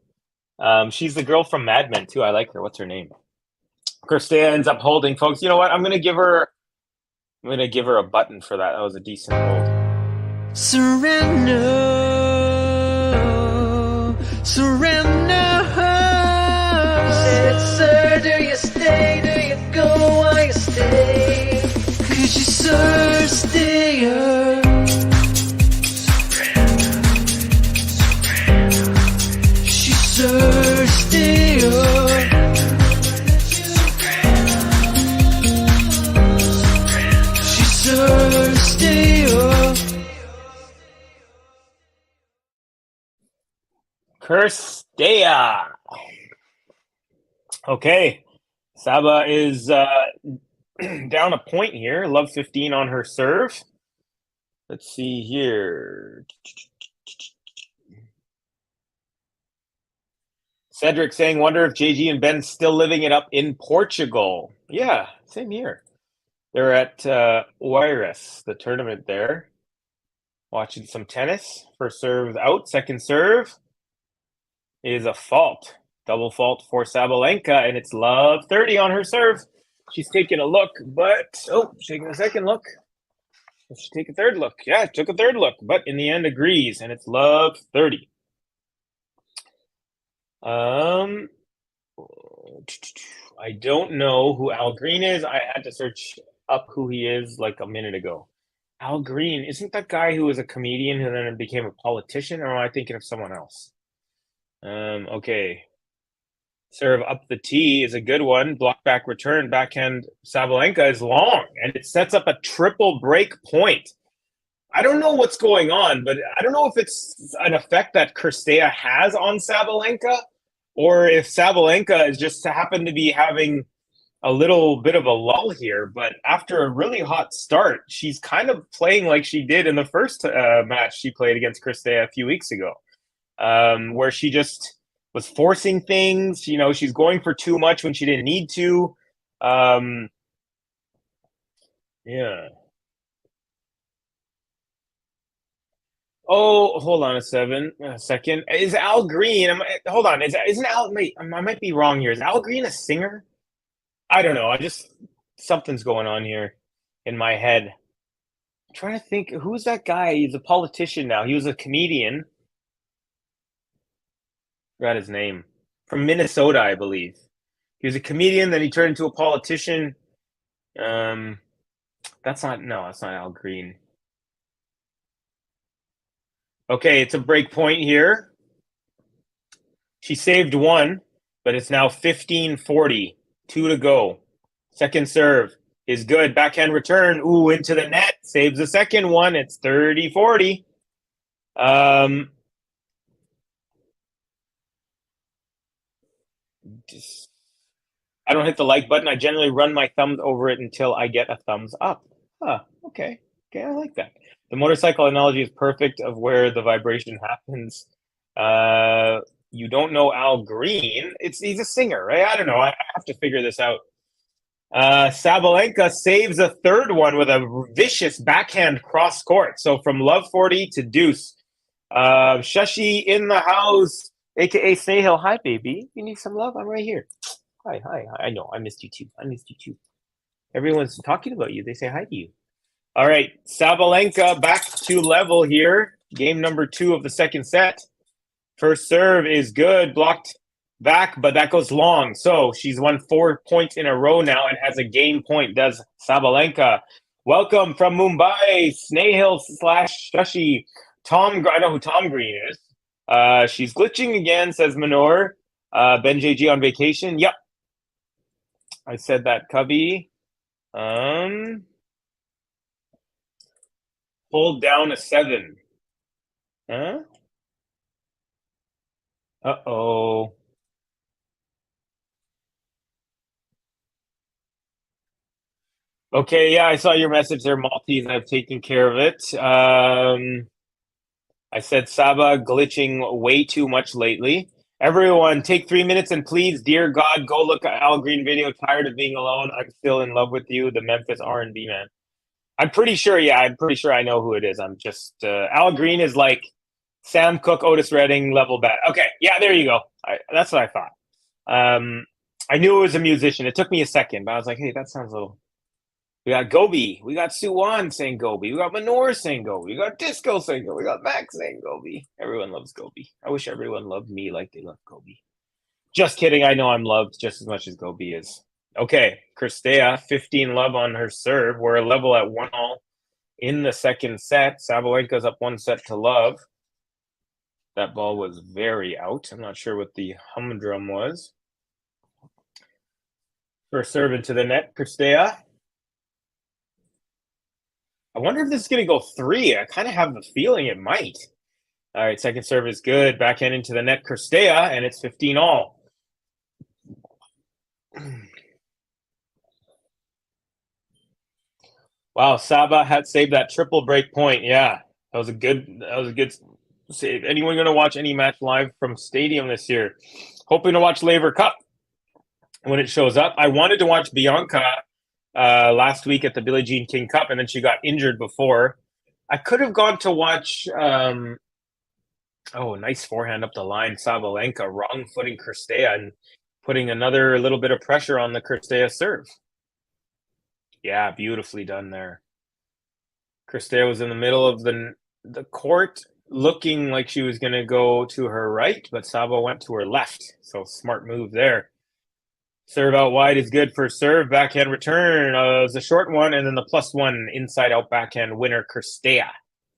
She's the girl from Mad Men too. I like her. What's her name? Cirstea ends up holding, folks. You know what? I'm gonna give her a button for that. That was a decent hold. Surrender, surrender. Sir, do you stay? Do you go? Why you stay? 'Cause you're Cirstea. She's Cirstea. Cirstea. Okay, Saba is down a point here. Love 15 on her serve. Let's see here. Cedric saying, wonder if JG and Ben's still living it up in Portugal. Yeah, same here. They're at Oeiras, the tournament there. Watching some tennis. First serve out. Second serve is a fault. Double fault for Sabalenka, and it's love 30 on her serve. She's taking a look, but she's taking a second look. She take a third look. Yeah, took a third look, but in the end agrees, and it's love 30. I don't know who Al Green is. I had to search up who he is like a minute ago. Al Green, isn't that guy who was a comedian who then became a politician, or am I thinking of someone else? Okay. Serve up the tee is a good one. Block back return, backhand Sabalenka is long, and it sets up a triple break point. I don't know what's going on, but I don't know if it's an effect that Cirstea has on Sabalenka, or if Sabalenka is just happen to be having a little bit of a lull here. But after a really hot start, she's kind of playing like she did in the first match she played against Cirstea a few weeks ago, where she just was forcing things. You know, she's going for too much when she didn't need to. Yeah. Oh, hold on a second. Is Al Green? Hold on. Isn't Al? Wait, I might be wrong here. Is Al Green a singer? I don't know. Something's going on here in my head. I'm trying to think. Who's that guy? He's a politician now. He was a comedian. Forgot his name. From Minnesota, I believe. He was a comedian, then he turned into a politician. That's not Al Green. Okay, it's a break point here. She saved one, but it's now 15-40. 2 to go. Second serve is good. Backhand return. Ooh, into the net. Saves the second one. It's 30-40. I don't hit the like button. I generally run my thumbs over it until I get a thumbs up. Okay, I like that. The motorcycle analogy is perfect of where the vibration happens. You don't know Al Green. He's a singer, right? I don't know. I have to figure this out. Sabalenka saves a third one with a vicious backhand cross court. So from love 40 to deuce. Shashi in the house, aka Sahil. Hi, baby. You need some love? I'm right here. Hi. I know. I missed you too. Everyone's talking about you. They say hi to you. All right, Sabalenka back to level here. Game number 2 of the second set. First serve is good, blocked back, but that goes long. So she's won 4 points in a row now and has a game point, does Sabalenka. Welcome from Mumbai, Snehal / Shashi. I know who Tom Green is. She's glitching again, says Manor. Ben JG on vacation. Yep. I said that, Cubby. Hold down a 7. Huh? Uh-oh. Okay, yeah, I saw your message there, Maltese. I've taken care of it. I said Saba glitching way too much lately. Everyone, take 3 minutes and please, dear God, go look at Al Green video. Tired of being alone. I'm still in love with you, the Memphis R&B man. I'm pretty sure I know who it is. I'm just Al Green is like Sam Cooke, Otis Redding level bad. Okay, yeah, there you go. That's what I thought. I knew it was a musician. It took me a second, but I was like, hey, that sounds a little. We got Gobi. We got Suwan saying Gobi. We got Manor saying Gobi. We got Disco saying Gobi. We got Max saying Gobi. Everyone loves Gobi. I wish everyone loved me like they love Gobi. Just kidding. I know I'm loved just as much as Gobi is. Okay, Cirstea, 15 love on her serve. We're a level at 1-1 in the second set. Sabalenka's up 1 set to love. That ball was very out. I'm not sure what the humdrum was. First serve into the net, Cirstea. I wonder if this is going to go 3. I kind of have the feeling it might. All right, second serve is good. Backhand into the net, Cirstea, and it's 15-all. Wow, Saba had saved that triple break point. Yeah, that was a good save. Anyone going to watch any match live from Stadium this year? Hoping to watch Laver Cup when it shows up. I wanted to watch Bianca last week at the Billie Jean King Cup, and then she got injured before. I could have gone to watch nice forehand up the line, Sabalenka, wrong footing Cirstea and putting another little bit of pressure on the Cirstea serve. Yeah, beautifully done there. Cirstea was in the middle of the court, looking like she was going to go to her right, but Saba went to her left. So smart move there. Serve out wide is good for serve. Backhand return is a short one, and then the +1 inside out backhand winner, Cirstea.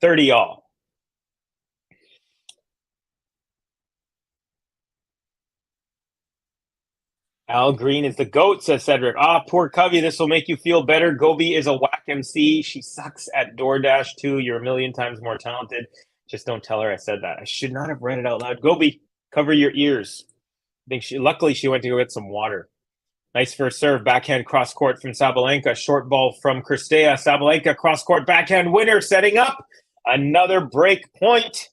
30-all. Al Green is the GOAT, says Cedric. Poor Covey. This will make you feel better. Gobi is a whack MC. She sucks at DoorDash too. You're a million times more talented. Just don't tell her I said that. I should not have read it out loud. Gobi, cover your ears. Luckily she went to go get some water. Nice first serve. Backhand cross court from Sabalenka. Short ball from Cirstea. Sabalenka cross court backhand winner setting up another break point.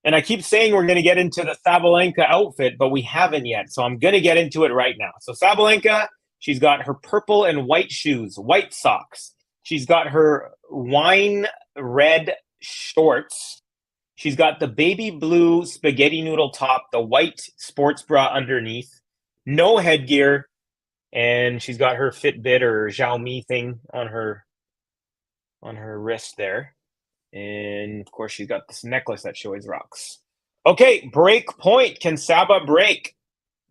And I keep saying we're going to get into the Sabalenka outfit, but we haven't yet. So I'm going to get into it right now. So Sabalenka, she's got her purple and white shoes, white socks. She's got her wine red shorts. She's got the baby blue spaghetti noodle top, the white sports bra underneath, no headgear, and she's got her Fitbit or Xiaomi thing on her wrist there. And of course, she's got this necklace that she always rocks. Okay, break point. Can Saba break?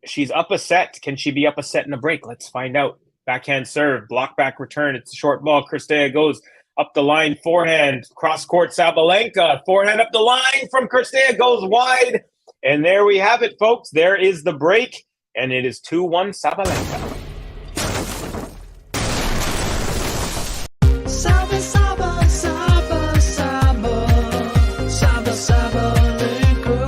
She's up a set. Can she be up a set in a break? Let's find out. Backhand serve, block back return. It's a short ball. Cirstea goes up the line, forehand, cross court. Sabalenka, forehand up the line from Cirstea, goes wide. And there we have it, folks. There is the break, and it is 2-1 Sabalenka. Saba, Saba, Saba, Saba, Saba, Sabalenka.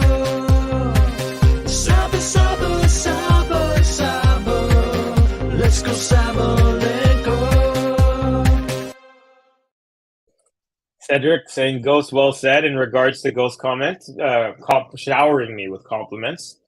Saba, Saba, Saba, Saba, let's go Sabalenka. Cedric saying Ghost well said in regards to Ghost comment, showering me with compliments,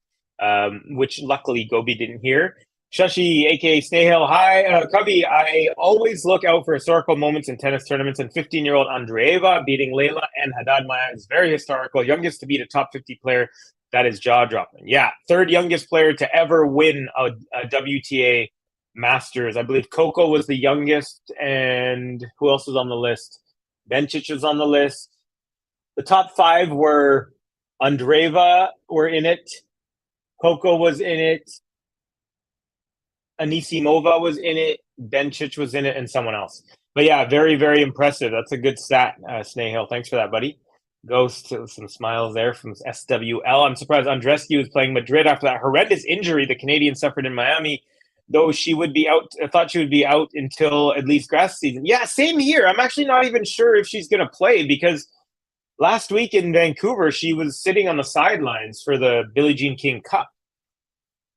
which luckily Gobi didn't hear. Shashi, aka Snehal, hi, Cubby. I always look out for historical moments in tennis tournaments, and 15-year-old Andreeva beating Leila and Haddad Maia is very historical. Youngest to beat a top 50 player. That is jaw-dropping. Yeah, third youngest player to ever win a WTA Masters. I believe Coco was the youngest, and who else was on the list? Bencic was on the list. The top 5 were Andreeva were in it, Coco was in it, Anisimova was in it, Bencic was in it, and someone else. But yeah, very, very impressive. That's a good stat, Snahill. Thanks for that, buddy. Goes to some smiles there from SWL. I'm surprised Andreescu is playing Madrid after that horrendous injury the Canadian suffered in Miami, though she would be out. I thought she would be out until at least grass season. Yeah, same here. I'm actually not even sure if she's going to play because last week in Vancouver, she was sitting on the sidelines for the Billie Jean King Cup.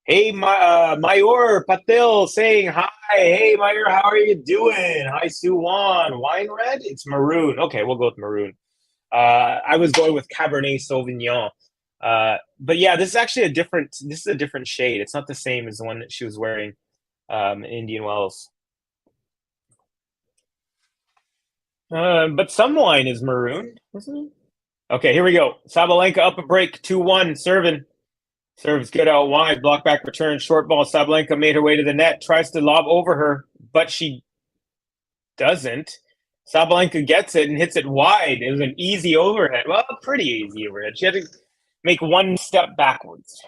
Hey, Mayor Patil saying hi. Hey, Mayor, how are you doing? Hi, Suwan. Wine red? It's maroon. Okay, we'll go with maroon. I was going with Cabernet Sauvignon. But yeah, this is actually a different shade. It's not the same as the one that she was wearing in Indian Wells. But some wine is maroon, isn't it? Okay, here we go. Sabalenka up a break, 2-1, serving. Serves good out wide, block back return, short ball. Sabalenka made her way to the net, tries to lob over her, but she doesn't. Sabalenka gets it and hits it wide. It was an easy overhead. Well, pretty easy overhead. She had to make one step backwards.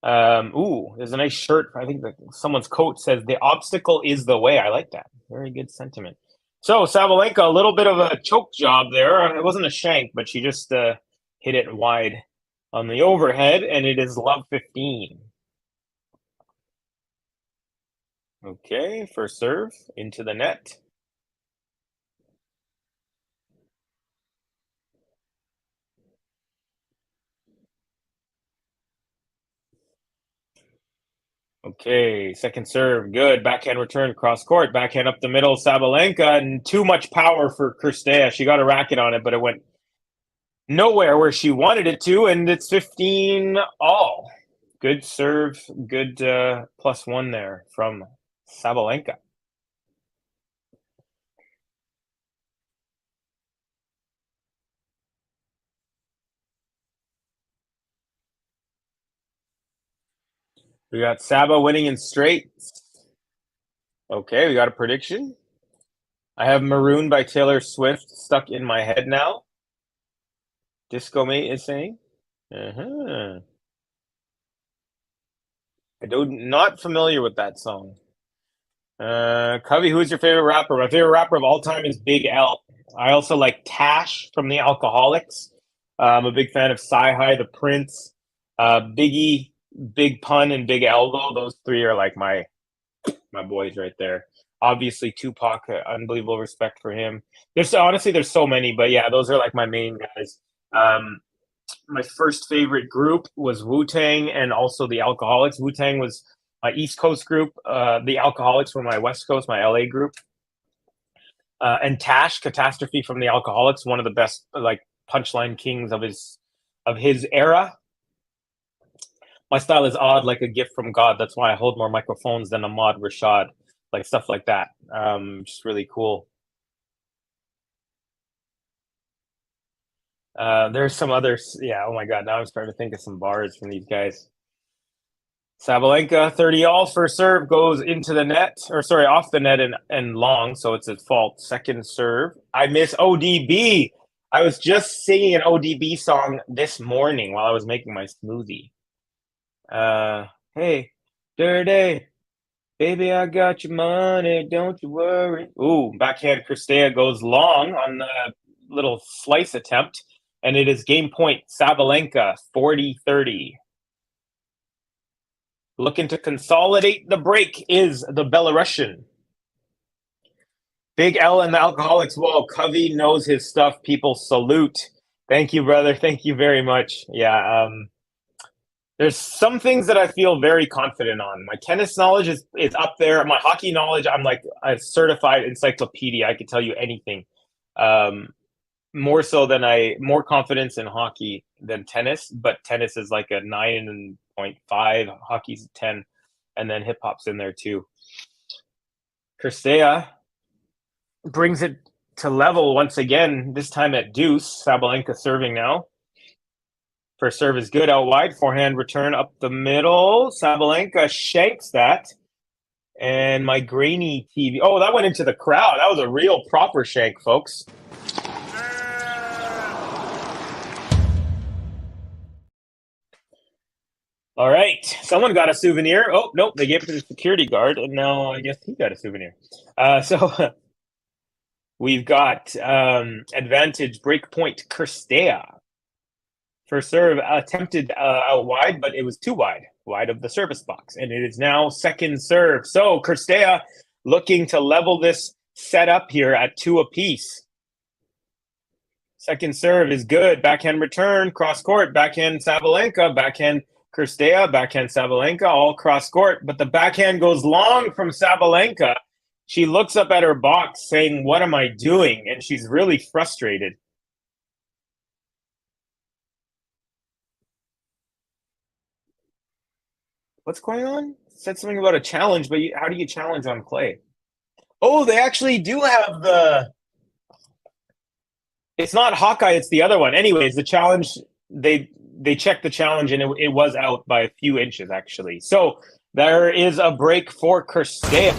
There's a nice shirt. I think that someone's coat says, "The obstacle is the way." I like that. Very good sentiment. So Sabalenka, a little bit of a choke job there. It wasn't a shank, but she just hit it wide on the overhead, and it is love 15. Okay, first serve into the net. Okay, second serve, good. Backhand return, cross court, backhand up the middle, Sabalenka, and too much power for Cirstea. She got a racket on it, but it went nowhere where she wanted it to, and it's 15 all. Good serve, good +1 there from Sabalenka. We got Saba winning in straights. Okay, we got a prediction. I have Maroon by Taylor Swift stuck in my head now. Disco Mate is saying. I don't not familiar with that song. Covey, who's your favorite rapper? My favorite rapper of all time is Big L. I also like Tash from the Alcoholics. I'm a big fan of Sci-Hi, The Prince, Biggie, Big Pun, and Big L. Though those 3 are like my boys right there. Obviously, Tupac, unbelievable respect for him. There's so many, but yeah, those are like my main guys. My first favorite group was Wu-Tang and also the Alcoholics. Wu-Tang was my East Coast group. The Alcoholics were my West Coast, my LA group. And Tash, Catastrophe from the Alcoholics, one of the best like punchline kings of his era. My style is odd, like a gift from God. That's why I hold more microphones than Ahmad Rashad, like stuff like that. Just really cool. There's some others. Yeah, oh my God. Now I'm starting to think of some bars from these guys. Sabalenka, 30 all. First serve goes into the net, or sorry, off the net and long, so it's at fault. Second serve. I miss ODB. I was just singing an ODB song this morning while I was making my smoothie. Hey, dirty, baby, I got your money, don't you worry. Ooh, backhand Cirstea goes long on the little slice attempt, and it is game point Sabalenka, 40-30. Looking to consolidate the break is the Belarusian. Big L and the Alcoholics wall. Covey knows his stuff. People salute. Thank you, brother. Thank you very much. Yeah, there's some things that I feel very confident on. My tennis knowledge is up there. My hockey knowledge, I'm like a certified encyclopedia. I could tell you anything. More confidence in hockey than tennis, but tennis is like a 9.5, hockey's a 10, and then hip hop's in there too. Cirstea brings it to level once again, this time at deuce. Sabalenka serving now. First serve is good out wide. Forehand return up the middle. Sabalenka shanks that. And my grainy TV. Oh, that went into the crowd. That was a real proper shank, folks. All right. Someone got a souvenir. Oh, nope. They gave it to the security guard, and now I guess he got a souvenir. So we've got advantage breakpoint Cirstea. First serve attempted out wide, but it was too wide of the service box. And it is now second serve. So Cirstea looking to level this setup here at 2 apiece. Second serve is good. Backhand return, cross court, backhand Sabalenka, backhand Cirstea, backhand Sabalenka, all cross court. But the backhand goes long from Sabalenka. She looks up at her box saying, "What am I doing?" And she's really frustrated. What's going on? It said something about a challenge, but how do you challenge on clay? Oh, they actually do have the... It's not Hawkeye, it's the other one. Anyways, the challenge, they checked the challenge, and it was out by a few inches, actually. So there is a break for Cirstea.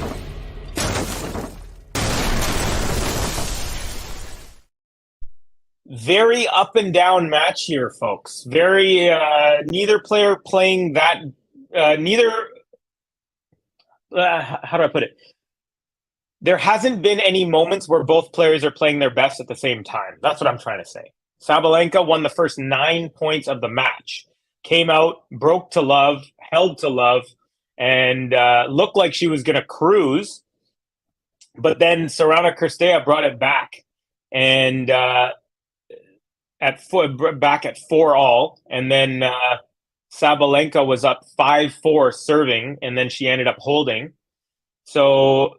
Very up and down match here, folks. Very, neither player playing that... how do I put it? There hasn't been any moments where both players are playing their best at the same time. That's what I'm trying to say. Sabalenka won the first 9 points of the match, came out, broke to love, held to love, and looked like she was going to cruise. But then Sorana Cirstea brought it back, and back at 4-all, and then Sabalenka was up 5-4 serving, and then she ended up holding. So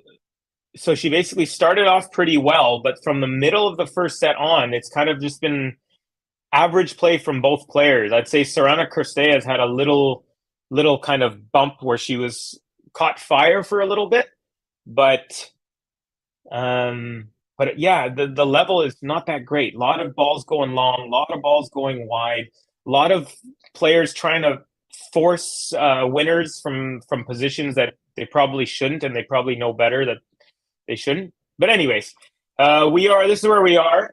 she basically started off pretty well, but from the middle of the first set on, it's kind of just been average play from both players. I'd say Sorana Cirstea has had a little kind of bump where she was caught fire for a little bit, but yeah, the level is not that great. A lot of balls going long, a lot of balls going wide. A lot of players trying to force winners from positions that they probably shouldn't, and they probably know better that they shouldn't. But anyways, this is where we are.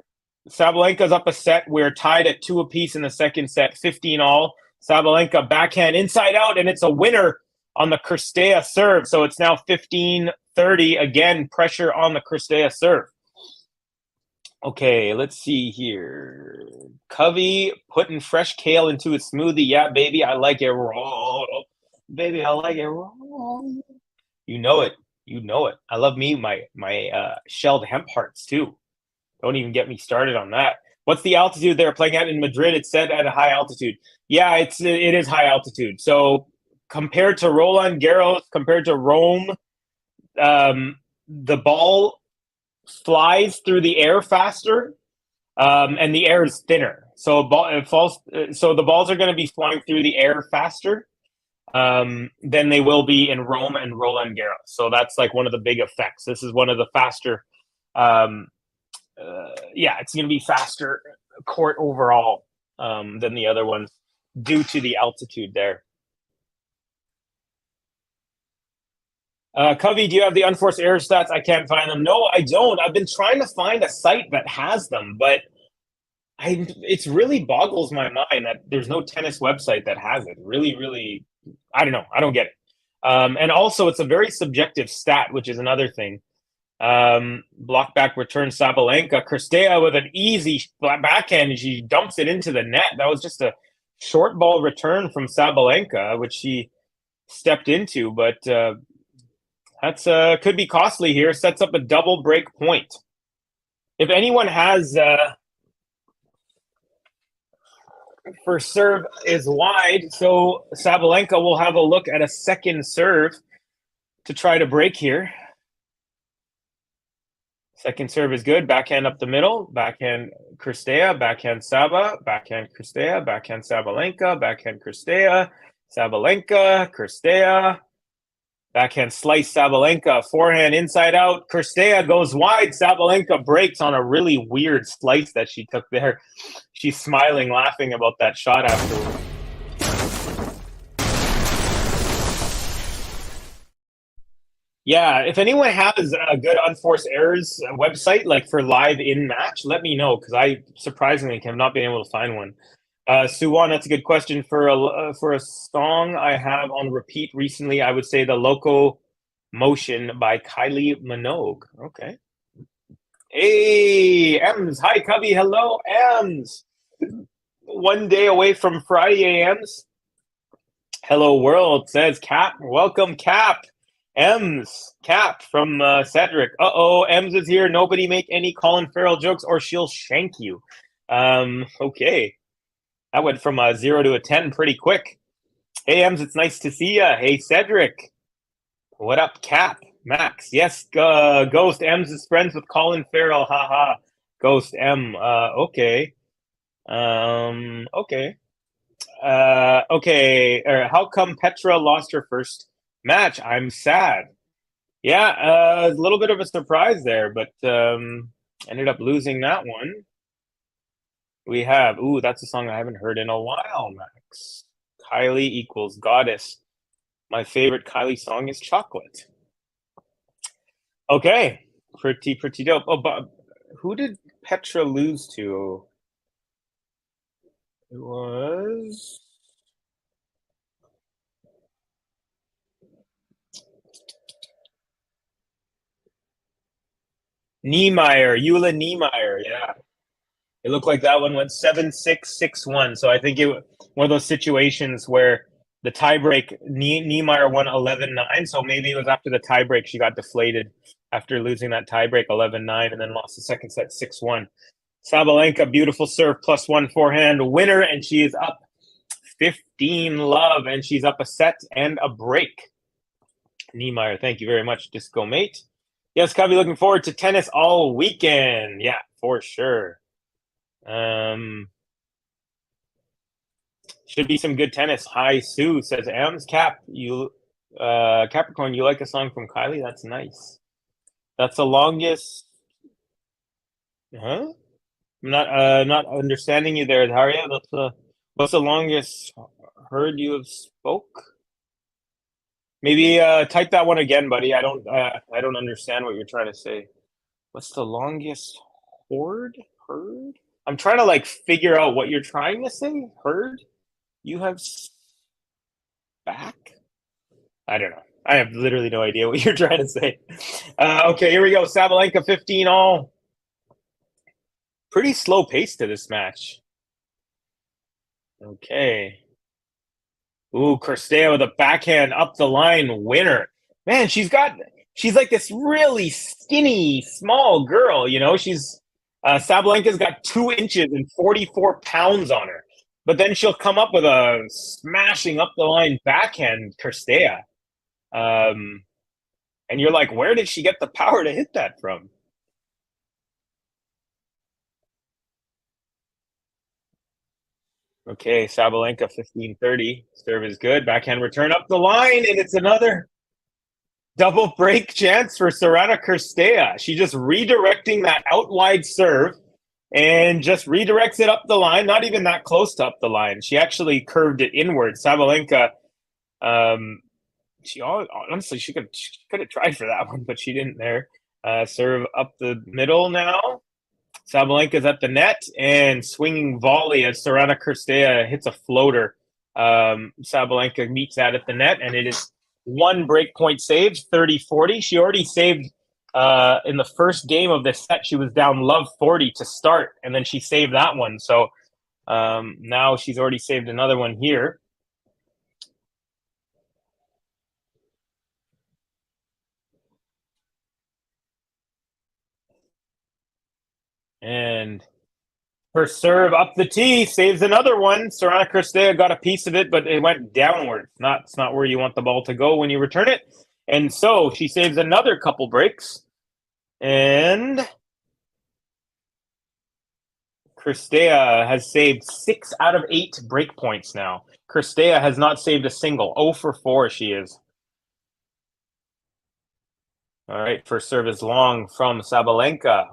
Sabalenka's up a set. We're tied at 2 apiece in the second set, 15-all. Sabalenka backhand inside out, and it's a winner on the Cirstea serve. So it's now 15-30. Again, pressure on the Cirstea serve. Okay, let's see here. Covey putting fresh kale into a smoothie. Yeah, baby, I like it raw. Baby, I like it raw. You know it. You know it. I love me my shelled hemp hearts too. Don't even get me started on that. What's the altitude they're playing at in Madrid? It's set at a high altitude. Yeah, it is high altitude. So compared to Roland Garros, compared to Rome, the ball flies through the air faster, and the air is thinner. So the balls are going to be flying through the air faster than they will be in Rome and Roland Garros. So that's like one of the big effects. This is one of the faster, it's going to be faster court overall than the other ones due to the altitude there. Covey, do you have the unforced error stats? I can't find them. No, I don't. I've been trying to find a site that has them, but it's really boggles my mind that there's no tennis website that has it. Really, really, I don't know. I don't get it. And also, it's a very subjective stat, which is another thing. Block back return Sabalenka. Cirstea with an easy backhand, and she dumps it into the net. That was just a short ball return from Sabalenka, which she stepped into, but that's could be costly here. Sets up a double break point. If anyone has first serve is wide, so Sabalenka will have a look at a second serve to try to break here. Second serve is good. Backhand up the middle. Backhand Cirstea. Backhand Saba. Backhand Cirstea. Backhand Sabalenka. Backhand Cirstea. Sabalenka. Cirstea. Backhand slice Sabalenka. Forehand inside out. Cirstea goes wide. Sabalenka breaks on a really weird slice that she took there. She's smiling, laughing about that shot afterwards. Yeah, if anyone has a good unforced errors website, like for live in match, let me know because I surprisingly have not been able to find one. Suwan, that's a good question for a song I have on repeat recently. I would say the Loco Motion by Kylie Minogue. Okay. Hey, Ems. Hi, Cubby. Hello, Ems. One day away from Friday AMs. Hello, world, says Cap. Welcome, Cap. Ems, Cap from Cedric. Uh-oh, Ems is here. Nobody make any Colin Farrell jokes or she'll shank you. Okay. That went from a 0 to a 10 pretty quick. Hey, Ems, it's nice to see ya. Hey, Cedric. What up, Cap? Max. Yes, Ghost. Ems is friends with Colin Farrell. Haha. Ghost M. Okay. Okay. Okay. How come Petra lost her first match? I'm sad. Yeah, a little bit of a surprise there, but ended up losing that one. We have, ooh, that's a song I haven't heard in a while, Max. Kylie equals Goddess. My favorite Kylie song is Chocolate. Okay, pretty dope. Oh, but who did Petra lose to? It was Niemeyer, Eula Niemeyer. Yeah, it looked like that one went 7-6, 6-1. So I think it was one of those situations where the tiebreak, Niemeyer won 11-9. So maybe it was after the tiebreak she got deflated after losing that tiebreak 11-9 and then lost the second set 6-1. Sabalenka, beautiful serve, +1 forehand winner, and she is up 15 love, and she's up a set and a break. Niemeyer, thank you very much, Disco Mate. Yes, Cubby, looking forward to tennis all weekend. Yeah, for sure. Should be some good tennis. Hi, Sue, says Ems. Cap, Capricorn, you like a song from Kylie? That's nice. That's the longest. Huh? I'm not understanding you there, Daria. What's the longest heard you have spoke? Maybe type that one again, buddy. I don't understand what you're trying to say. What's the longest heard? I'm trying to like figure out what you're trying to say. Heard? You have back? I don't know. I have literally no idea what you're trying to say. Okay, here we go. Sabalenka 15 all. Pretty slow pace to this match. Okay. Ooh, Cirstea with a backhand up the line winner. Man, she's like this really skinny, small girl, you know? Sabalenka's got 2 inches and 44 pounds on her. But then she'll come up with a smashing up the line backhand, Cirstea. And you're like, where did she get the power to hit that from? Okay, Sabalenka 15-30. Serve is good. Backhand return up the line, and it's another double break chance for Sorana Cirstea. She just redirecting that out wide serve and just redirects it up the line, not even that close to up the line. She actually curved it inward. Sabalenka, honestly, she could have tried for that one, but she didn't there. Serve up the middle now. Sabalenka's at the net and swinging volley as Sorana Cirstea hits a floater. Sabalenka meets that at the net, and it is 1 break point saved, 30-40. She already saved in the first game of this set. She was down love 40 to start, and then she saved that one. So now she's already saved another one here. And her serve up the tee saves another one. Sorana Cirstea got a piece of it, but it went downward. It's not where you want the ball to go when you return it. And so she saves another couple breaks. And Cirstea has saved 6 out of 8 break points now. Cirstea has not saved a single. 0 for 4 she is. All right, first serve is long from Sabalenka.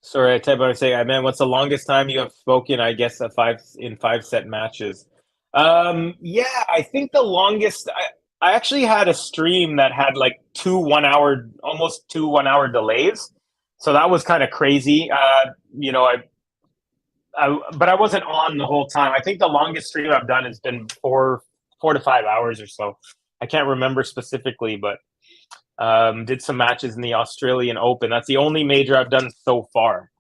Sorry, I meant what's the longest time you have spoken? I guess in 5 set matches. Yeah, I think the longest I actually had a stream that had like almost two 1 hour delays. So that was kind of crazy. You know, but I wasn't on the whole time. I think the longest stream I've done has been 4 to 5 hours or so. I can't remember specifically, but did some matches in the Australian Open. That's the only major I've done so far.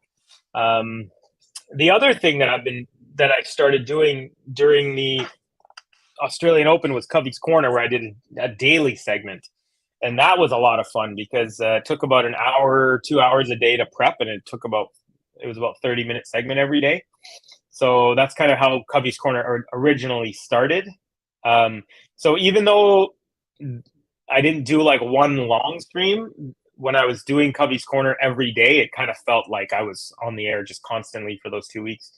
The other thing that I started doing during the Australian Open was Covey's Corner, where I did a daily segment. And that was a lot of fun because it took about an hour, 2 hours a day to prep, and it was about 30-minute segment every day. So that's kind of how Covey's Corner originally started. So even though I didn't do like one long stream, when I was doing Covey's Corner every day, it kind of felt like I was on the air just constantly for those 2 weeks.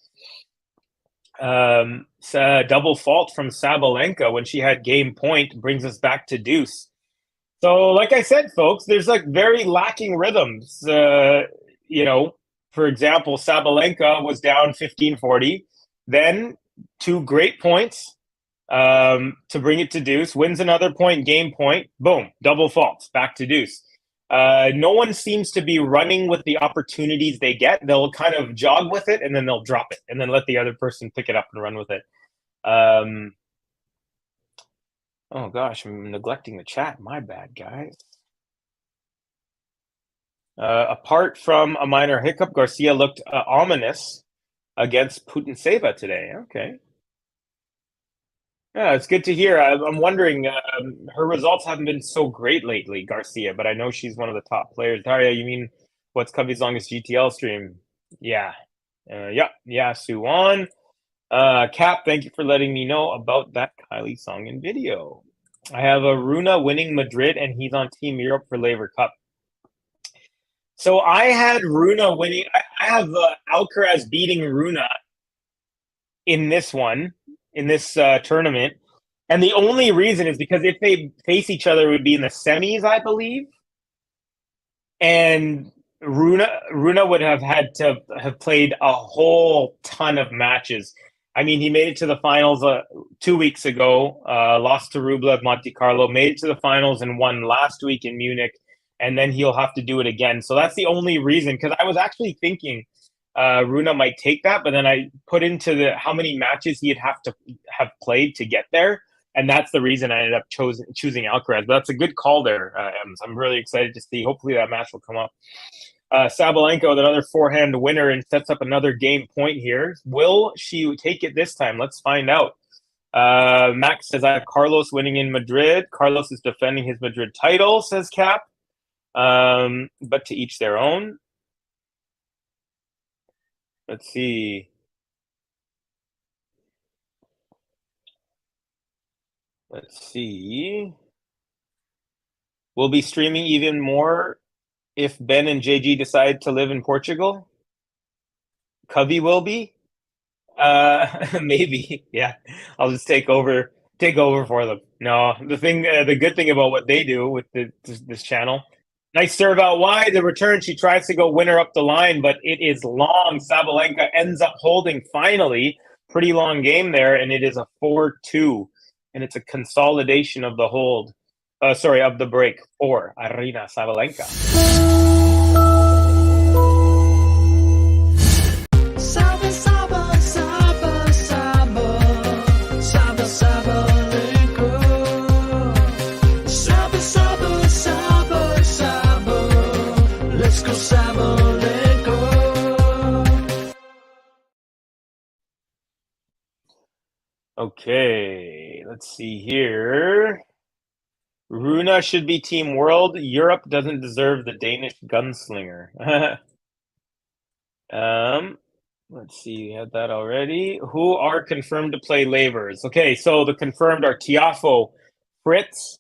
Double fault from Sabalenka when she had game point brings us back to deuce. So, like I said, folks, there's like very lacking rhythms. You know, for example, Sabalenka was down 15-40, then 2 great points to bring it to deuce, wins another point, game point, boom, double faults, back to deuce. No one seems to be running with the opportunities they get. They'll kind of jog with it, and then they'll drop it, and then let the other person pick it up and run with it. Oh gosh, I'm neglecting the chat. My bad, guys. Apart from a minor hiccup, Garcia looked ominous against Putintseva today. Okay. Yeah, it's good to hear. I'm wondering, her results haven't been so great lately, Garcia, but I know she's one of the top players. Daria, you mean what's Covey's longest GTL stream? Yeah. Yeah, Suwon. Cap, thank you for letting me know about that Kylie song and video. I have a Runa winning Madrid, and he's on Team Europe for Laver Cup. So I had Runa winning. I have Alcaraz beating Runa in this tournament. And the only reason is because if they face each other, it would be in the semis, I believe. And Runa would have had to have played a whole ton of matches. I mean, he made it to the finals 2 weeks ago, lost to Rublev, Monte Carlo, made it to the finals and won last week in Munich, and then he'll have to do it again. So that's the only reason, because I was actually thinking Runa might take that, but then I put into how many matches he'd have to have played to get there, and that's the reason I ended up choosing Alcaraz. But that's a good call there, Ems. I'm really excited to see. Hopefully that match will come up. Sabalenka with another forehand winner and sets up another game point here. Will she take it this time? Let's find out. Max says, I have Carlos winning in Madrid. Carlos is defending his Madrid title, says Cap. But to each their own. Let's see. We'll be streaming even more if Ben and JG decide to live in Portugal. Covey will be. Maybe. Yeah. I'll just take over for them. No, the good thing about what they do with this channel. Nice serve out wide. The return, she tries to go winner up the line, but it is long. Sabalenka ends up holding finally. Pretty long game there, and it is a 4-2. And it's a consolidation of the hold. Of the break for Aryna Sabalenka. Saba, saba, saba, saba, saba, Sabalenka. Saba, saba, saba, saba, let's go Sabalenka. Okay, let's see here. Runa should be Team World. Europe doesn't deserve the Danish gunslinger. Let's see, we had that already. Who are confirmed to play Lavers? Okay, so the confirmed are Tiafo, Fritz,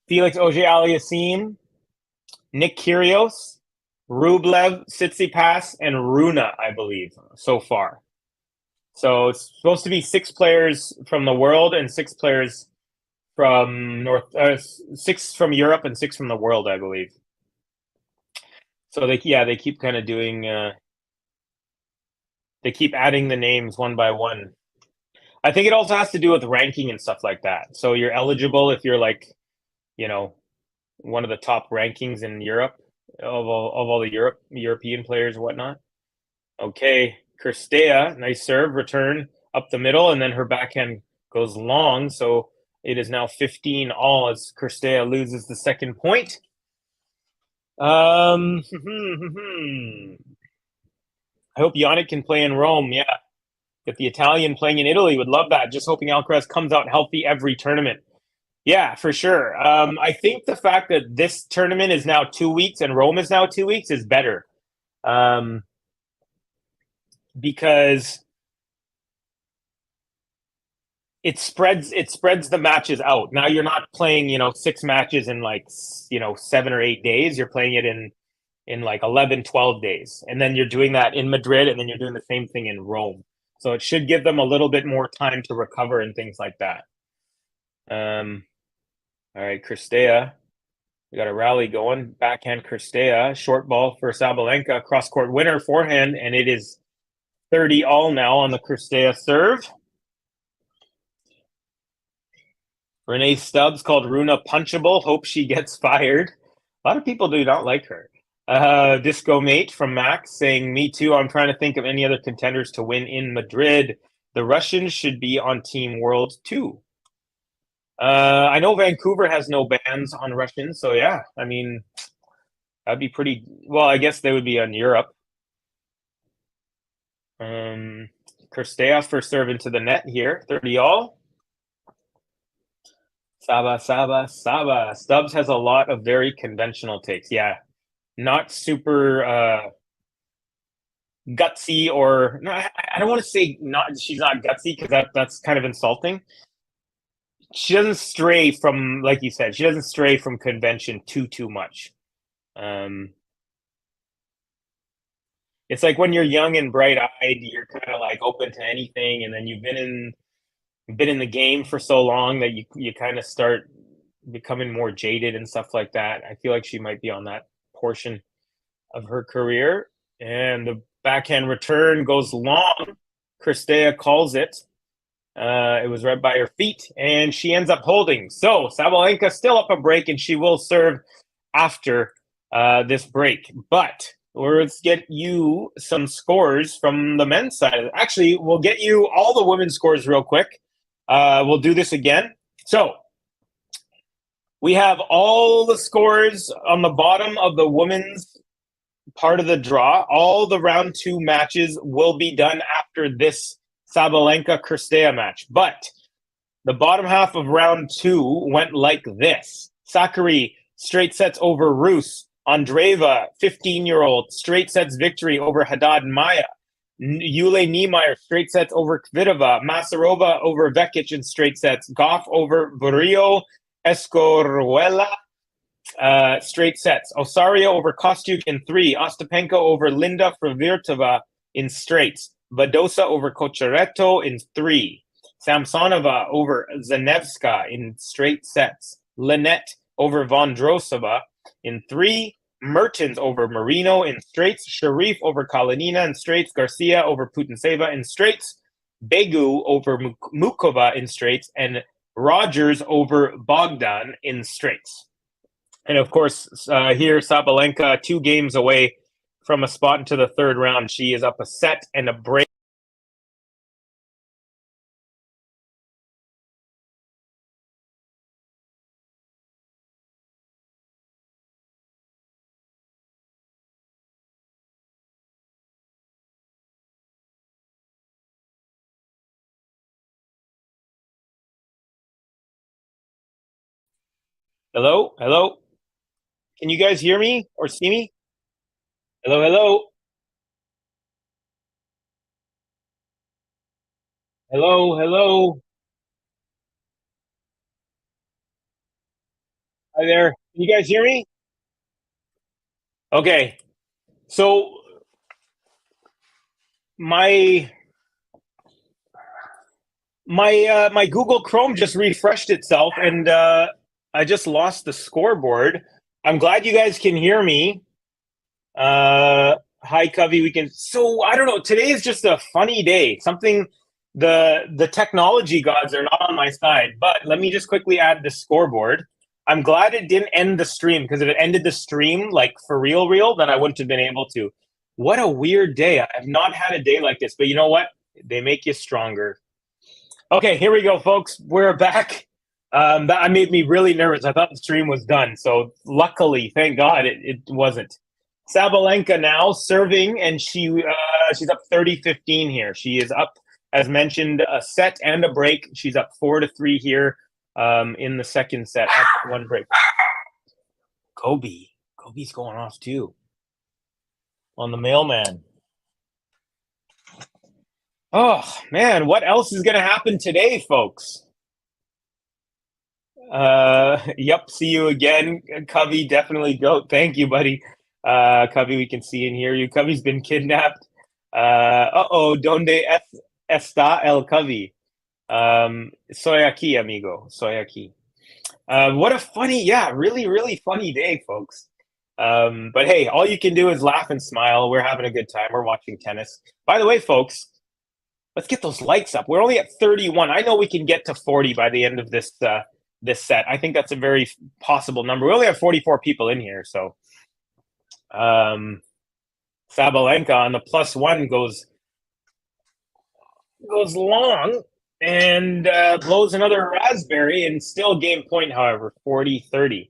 Felix Auger-Aliassime, Nick Kyrgios, Rublev, Tsitsipas, and Runa, I believe, so far. So it's supposed to be 6 players from the world and 6 players from 6 from Europe and 6 from the world, I believe. So they keep kind of doing. They keep adding the names one by one. I think it also has to do with ranking and stuff like that. So you're eligible if you're like, one of the top rankings in Europe of all the European players and whatnot. Okay, Cirstea, nice serve, return up the middle, and then her backhand goes long. So it is now 15-all as Cirstea loses the second point. I hope Yannick can play in Rome. Yeah, get the Italian playing in Italy. Would love that. Just hoping Alcaraz comes out healthy every tournament. Yeah, for sure. I think the fact that this tournament is now 2 weeks and Rome is now 2 weeks is better. Because it spreads the matches out. Now you're not playing, 6 matches in like, 7 or 8 days. You're playing it in like 11, 12 days. And then you're doing that in Madrid, and then you're doing the same thing in Rome. So it should give them a little bit more time to recover and things like that. All right, Cirstea. We got a rally going. Backhand Cirstea. Short ball for Sabalenka. Cross-court winner, forehand, and it is 30-all now on the Cirstea serve. Renee Stubbs called Runa punchable. Hope she gets fired. A lot of people do not like her. Disco Mate from Max saying, me too. I'm trying to think of any other contenders to win in Madrid. The Russians should be on Team World too. I know Vancouver has no bans on Russians, so yeah, I mean, that'd be pretty. Well, I guess they would be on Europe. Cirstea first serve into the net here, 30-all. Saba. Stubbs has a lot of very conventional takes. Yeah, not super gutsy, or no, I don't want to say not. She's not gutsy because that's kind of insulting. She doesn't stray from, like you said, she doesn't stray from convention too much. It's like when you're young and bright-eyed, you're kind of like open to anything, and then you've been in the game for so long that you kind of start becoming more jaded and stuff like that. I feel like she might be on that portion of her career. And the backhand return goes long. Cirstea calls it. It was right by her feet, and she ends up holding. So Sabalenka still up a break, and she will serve after this break. But let's get you some scores from the men's side. Actually, we'll get you all the women's scores real quick. We'll do this again. So we have all the scores on the bottom of the women's part of the draw. All the round 2 matches will be done after this Sabalenka Cirstea match. But the bottom half of round 2 went like this. Sakari, straight sets over Rus. Andreeva, 15-year-old, straight sets victory over Haddad Maya. Yule Niemeyer, straight sets over Kvitova. Masarova over Vekic in straight sets. Goff over Burillo. Escoruela, straight sets. Osario over Kostyuk in 3. Ostapenko over Linda Fruvirtova in straights. Badosa over Kochereto in 3. Samsonova over Zanevska in straight sets. Linette over Vondrosova in 3. Mertens over Marino in straights. Sharif over Kalinina in straights. Garcia over Putintseva in straights. Begu over Mukova in straights. And Rogers over Bogdan in straights. And of course, here Sabalenka 2 games away from a spot into the third round. She is up a set and a break. Hello? Hello? Can you guys hear me or see me? Hello, hello? Hello, hello? Hi there. Can you guys hear me? Okay. So my Google Chrome just refreshed itself, and I just lost the scoreboard. I'm glad you guys can hear me. Hi, Covey. So I don't know. Today is just a funny day. Something the technology gods are not on my side. But let me just quickly add the scoreboard. I'm glad it didn't end the stream, because if it ended the stream like for real, then I wouldn't have been able to. What a weird day. I've not had a day like this, but you know what? They make you stronger. Okay, here we go, folks. We're back. That made me really nervous. I thought the stream was done. So luckily, thank God, it wasn't. Sabalenka now serving, and she's up 30-15 here. She is up, as mentioned, a set and a break. She's up 4-3 here in the second set. Up 1 break. Kobe's going off too on the mailman. Oh man, what else is gonna happen today, folks? Yep, see you again, Covey. Definitely go. Thank you, buddy. Covey, we can see and hear you. Covey's been kidnapped. Donde está el Covey? Soy aquí, amigo. Soy aquí. What a funny, really funny day, folks. But hey, all you can do is laugh and smile. We're having a good time. We're watching tennis. By the way, folks, let's get those likes up. We're only at 31. I know we can get to 40 by the end of this set. I think that's a very possible number. We only have 44 people in here, so Sabalenka on the +1 goes long and blows another raspberry, and still game point, however, 40-30.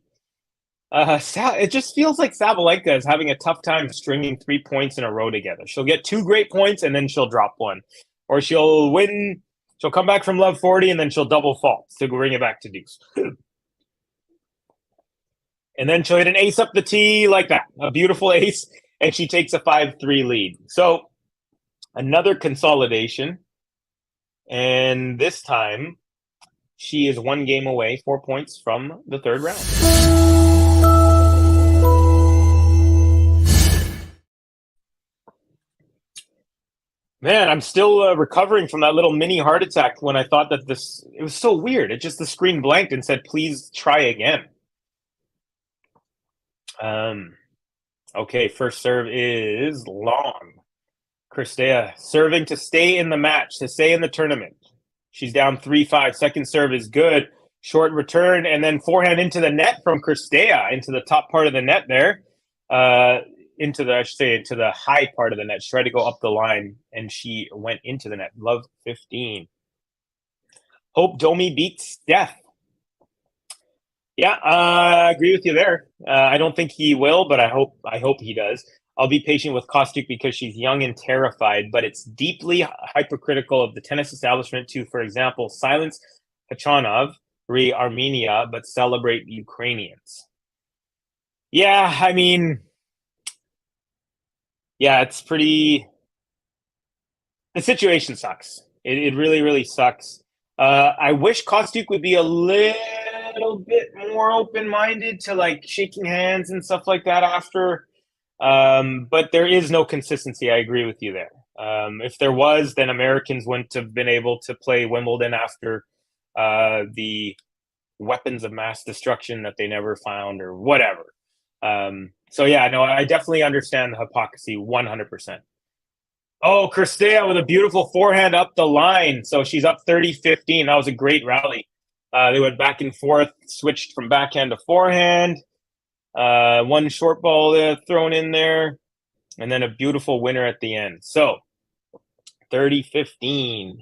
It just feels like Sabalenka is having a tough time stringing 3 points in a row together. She'll get 2 great points and then she'll drop 1. Or she'll win, she'll come back from love 40 and then she'll double fault to bring it back to deuce. And then she'll hit an ace up the tee like that, a beautiful ace, and she takes a 5-3 lead. So another consolidation. And this time, she is 1 game away, 4 points from the third round. Man, I'm still recovering from that little mini heart attack when I thought that it was so weird. It just, the screen blanked and said, please try again. Okay, first serve is long. Cirstea serving to stay in the match, to stay in the tournament. She's down 3-5. Second serve is good. Short return, and then forehand into the net from Cirstea, into the top part of the net there. Into the high part of the net. She tried to go up the line, and she went into the net. Love 15. Hope Domi beats Steph. Yeah, I agree with you there. I don't think he will, but I hope he does. I'll be patient with Kostyuk because she's young and terrified, but it's deeply hypocritical of the tennis establishment to, for example, silence Khachanov, re Armenia, but celebrate Ukrainians. Yeah, I mean, yeah, it's pretty. The situation sucks. It really sucks. I wish Kostyuk would be a little bit more open-minded to like shaking hands and stuff like that after. But there is no consistency. I agree with you there. If there was, then Americans wouldn't have been able to play Wimbledon after the weapons of mass destruction that they never found or whatever. So yeah, no, I definitely understand the hypocrisy 100%. Oh, Cirstea with a beautiful forehand up the line. So she's up 30-15. That was a great rally. They went back and forth, switched from backhand to forehand. One short ball thrown in there, and then a beautiful winner at the end. So 30-15.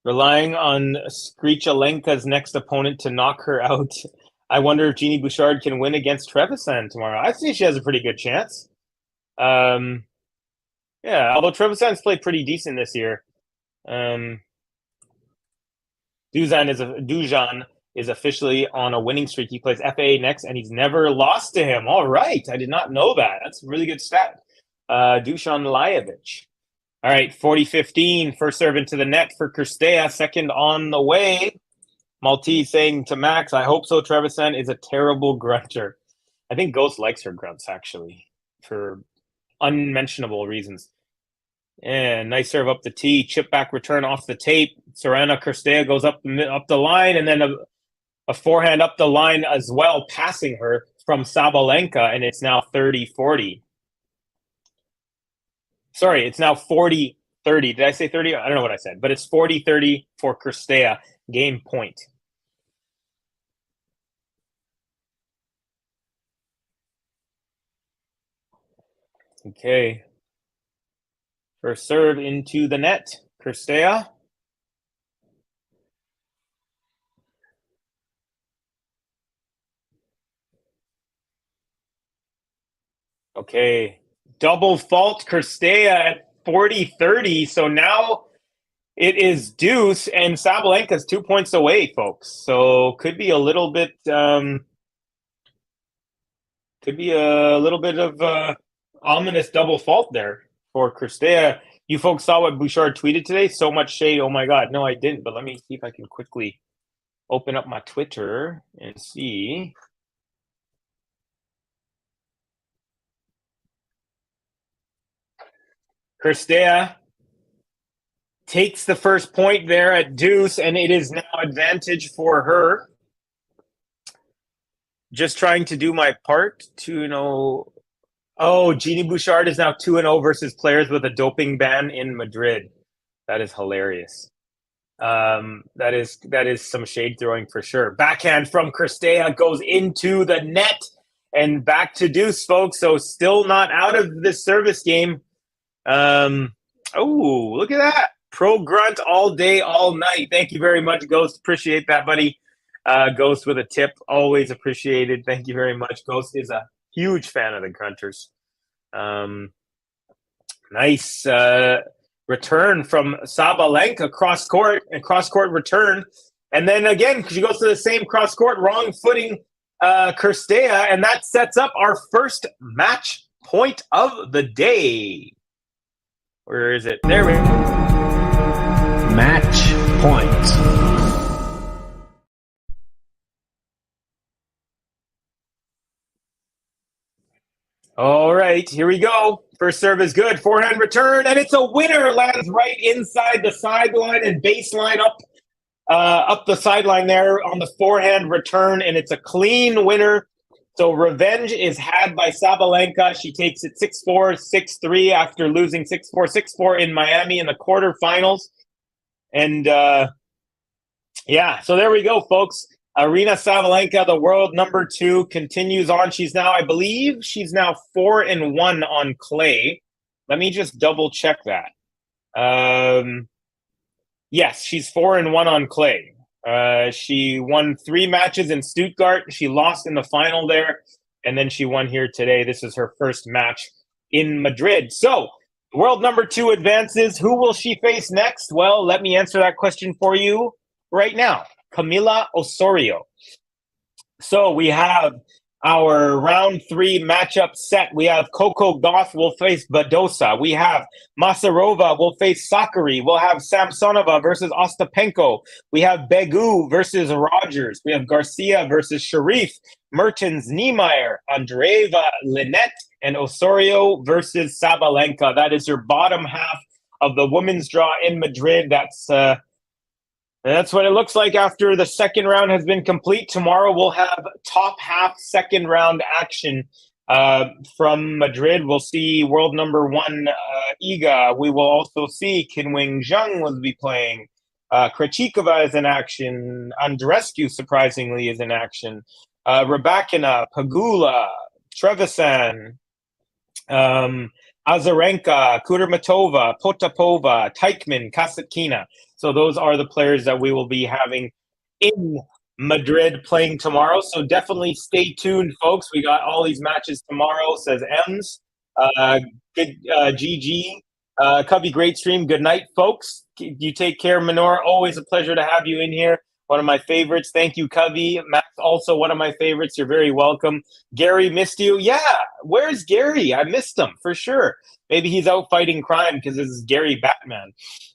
Relying on Screechalenka's next opponent to knock her out. I wonder if Jeannie Bouchard can win against Trevisan tomorrow. I think she has a pretty good chance. Yeah, although Trevisan's played pretty decent this year. Dujan is officially on a winning streak. He plays FAA next, and he's never lost to him. All right, I did not know that. That's a really good stat. Dusan Lajovic. All right, 40-15. First serve into the net for Cirstea. Second on the way. Maltese saying to Max, I hope so. Trevisan is a terrible grunter. I think Ghost likes her grunts, actually, for unmentionable reasons. And nice serve up the tee. Chip back return off the tape. Sorana Cirstea goes up the line, and then a forehand up the line as well, passing her from Sabalenka, and it's now 30-40. Sorry, it's now 40-30. Did I say 30? I don't know what I said, but it's 40-30 for Cirstea. Game point. Okay. First serve into the net. Cirstea. Okay. Double fault Cirstea at 40-30. So now it is deuce, and Sabalenka's 2 points away, folks. So could be a little bit of ominous double fault there for Cirstea. You folks saw what Bouchard tweeted today? So much shade. Oh my God. No, I didn't. But let me see if I can quickly open up my Twitter and see. Cirstea takes the first point there at deuce, and it is now advantage for her. Just trying to do my part to know. Oh, Jeannie Bouchard is now 2-0 versus players with a doping ban in Madrid. That is hilarious. That is some shade throwing for sure. Backhand from Cirstea goes into the net and back to deuce, folks. So still not out of this service game. Oh, look at that. Pro grunt all day, all night. Thank you very much, Ghost. Appreciate that, buddy. Ghost with a tip. Always appreciated. Thank you very much. Ghost is a huge fan of the grunters. Nice return from Sabalenka, cross court return. And then again, she goes to the same cross court, wrong footing Cirstea, and that sets up our first match point of the day. Where is it? There we go. Match point. All right, here we go. First serve is good. Forehand return, and it's a winner. Lands right inside the sideline and baseline up the sideline there on the forehand return, and it's a clean winner. So revenge is had by Sabalenka. She takes it 6-4, 6-3 after losing 6-4, 6-4 in Miami in the quarterfinals. And yeah, so there we go, folks. Aryna Sabalenka, the world number 2, continues on. She's now, I believe, 4-1 on clay. Let me just double check that. Yes, she's 4-1 on clay. She won 3 matches in Stuttgart. She lost in the final there, and then she won here today. This is her first match in Madrid. So, world number 2 advances. Who will she face next? Well, let me answer that question for you right now. Camila Osorio. So we have our round 3 matchup set. We have Coco Gauff will face Badosa. We have Masarova will face Sakari. We'll have Samsonova versus Ostapenko. We have Begu versus Rogers. We have Garcia versus Sharif. Mertens, Niemeyer, Andreeva, Linette, and Osorio versus Sabalenka. That is your bottom half of the women's draw in Madrid. That's what it looks like after the second round has been complete. Tomorrow we'll have top half second round action from Madrid. We'll see world number 1 Iga. We will also see Qinwen Zheng will be playing. Krejcikova is in action. Andreescu, surprisingly, is in action. Rybakina, Pagula, Trevisan, Azarenka, Kudermetova, Potapova, Teichmann, Kasatkina. So those are the players that we will be having in Madrid playing tomorrow. So definitely stay tuned, folks. We got all these matches tomorrow, says Ems. Good GG. Cubby, great stream. Good night, folks. You take care, Minor. Always a pleasure to have you in here. One of my favorites. Thank you, Cubby. Matt's also one of my favorites. You're very welcome. Gary, missed you. Yeah, where's Gary? I missed him for sure. Maybe he's out fighting crime because this is Gary Batman.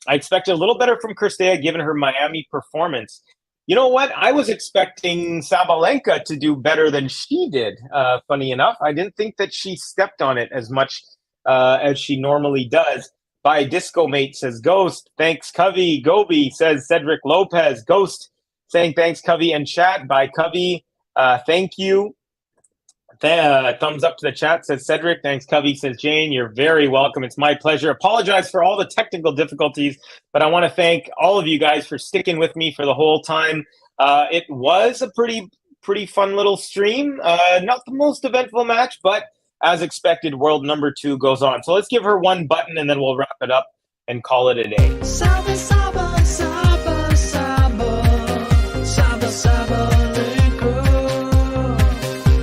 I expected a little better from Cirstea given her Miami performance. You know what? I was expecting Sabalenka to do better than she did, funny enough. I didn't think that she stepped on it as much as she normally does. By Disco Mate says Ghost. Thanks, Covey. Gobi says Cedric Lopez. Ghost saying thanks, Covey. And chat by Covey. Thank you. Thumbs up to the chat, says Cedric. Thanks, Covey, says Jane. You're very welcome. It's my pleasure. Apologize for all the technical difficulties, but I want to thank all of you guys for sticking with me for the whole time. It was a pretty fun little stream. Not the most eventful match, but as expected, world number 2 goes on. So let's give her one button and then we'll wrap it up and call it a day. Saba, saba, saba, saba. Saba, Sabalenka.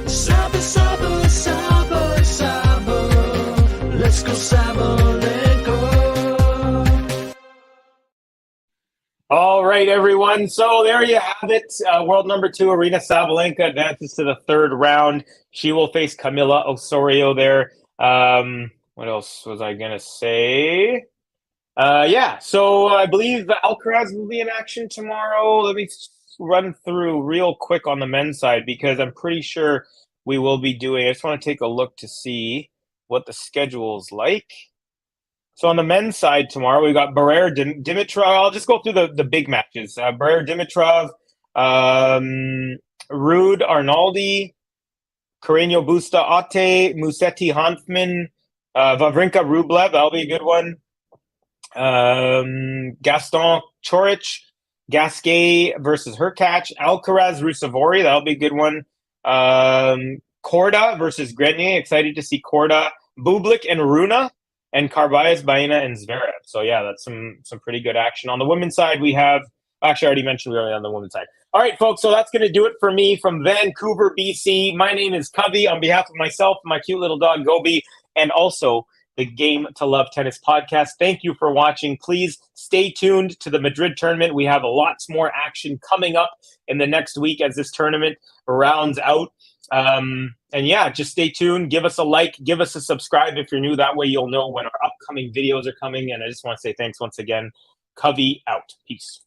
Saba, saba, saba, saba. Let's go, Sabalenka. All right, everyone. So there you have it. World number 2, Aryna Sabalenka advances to the 3rd round. She will face Camila Osorio there. What else was I going to say? So I believe Alcaraz will be in action tomorrow. Let me run through real quick on the men's side because I'm pretty sure we will be doing. I just want to take a look to see what the schedule's like. So on the men's side tomorrow, we've got Barrera Dimitrov. I'll just go through the big matches. Barrera Dimitrov, Ruud Arnaldi, Carreño Busta Ate, Musetti Hanfman, Wawrinka Rublev. That'll be a good one. Gaston Chorich, Gasquet versus Hurkacz, Alcaraz Rusevori. That'll be a good one. Korda versus Grenier. Excited to see Korda. Bublik and Runa. And Carvalles, Baena, and Zverev. So, yeah, that's some pretty good action. On the women's side, we have – actually, I already mentioned we were on the women's side. All right, folks, so that's going to do it for me from Vancouver, BC. My name is Covey. On behalf of myself, my cute little dog, Gobi, and also the Game to Love Tennis podcast, thank you for watching. Please stay tuned to the Madrid tournament. We have lots more action coming up in the next week as this tournament rounds out. And yeah, just stay tuned. Give us a like, give us a subscribe if you're new. That way you'll know when our upcoming videos are coming. And I just want to say thanks once again. Covey out. Peace.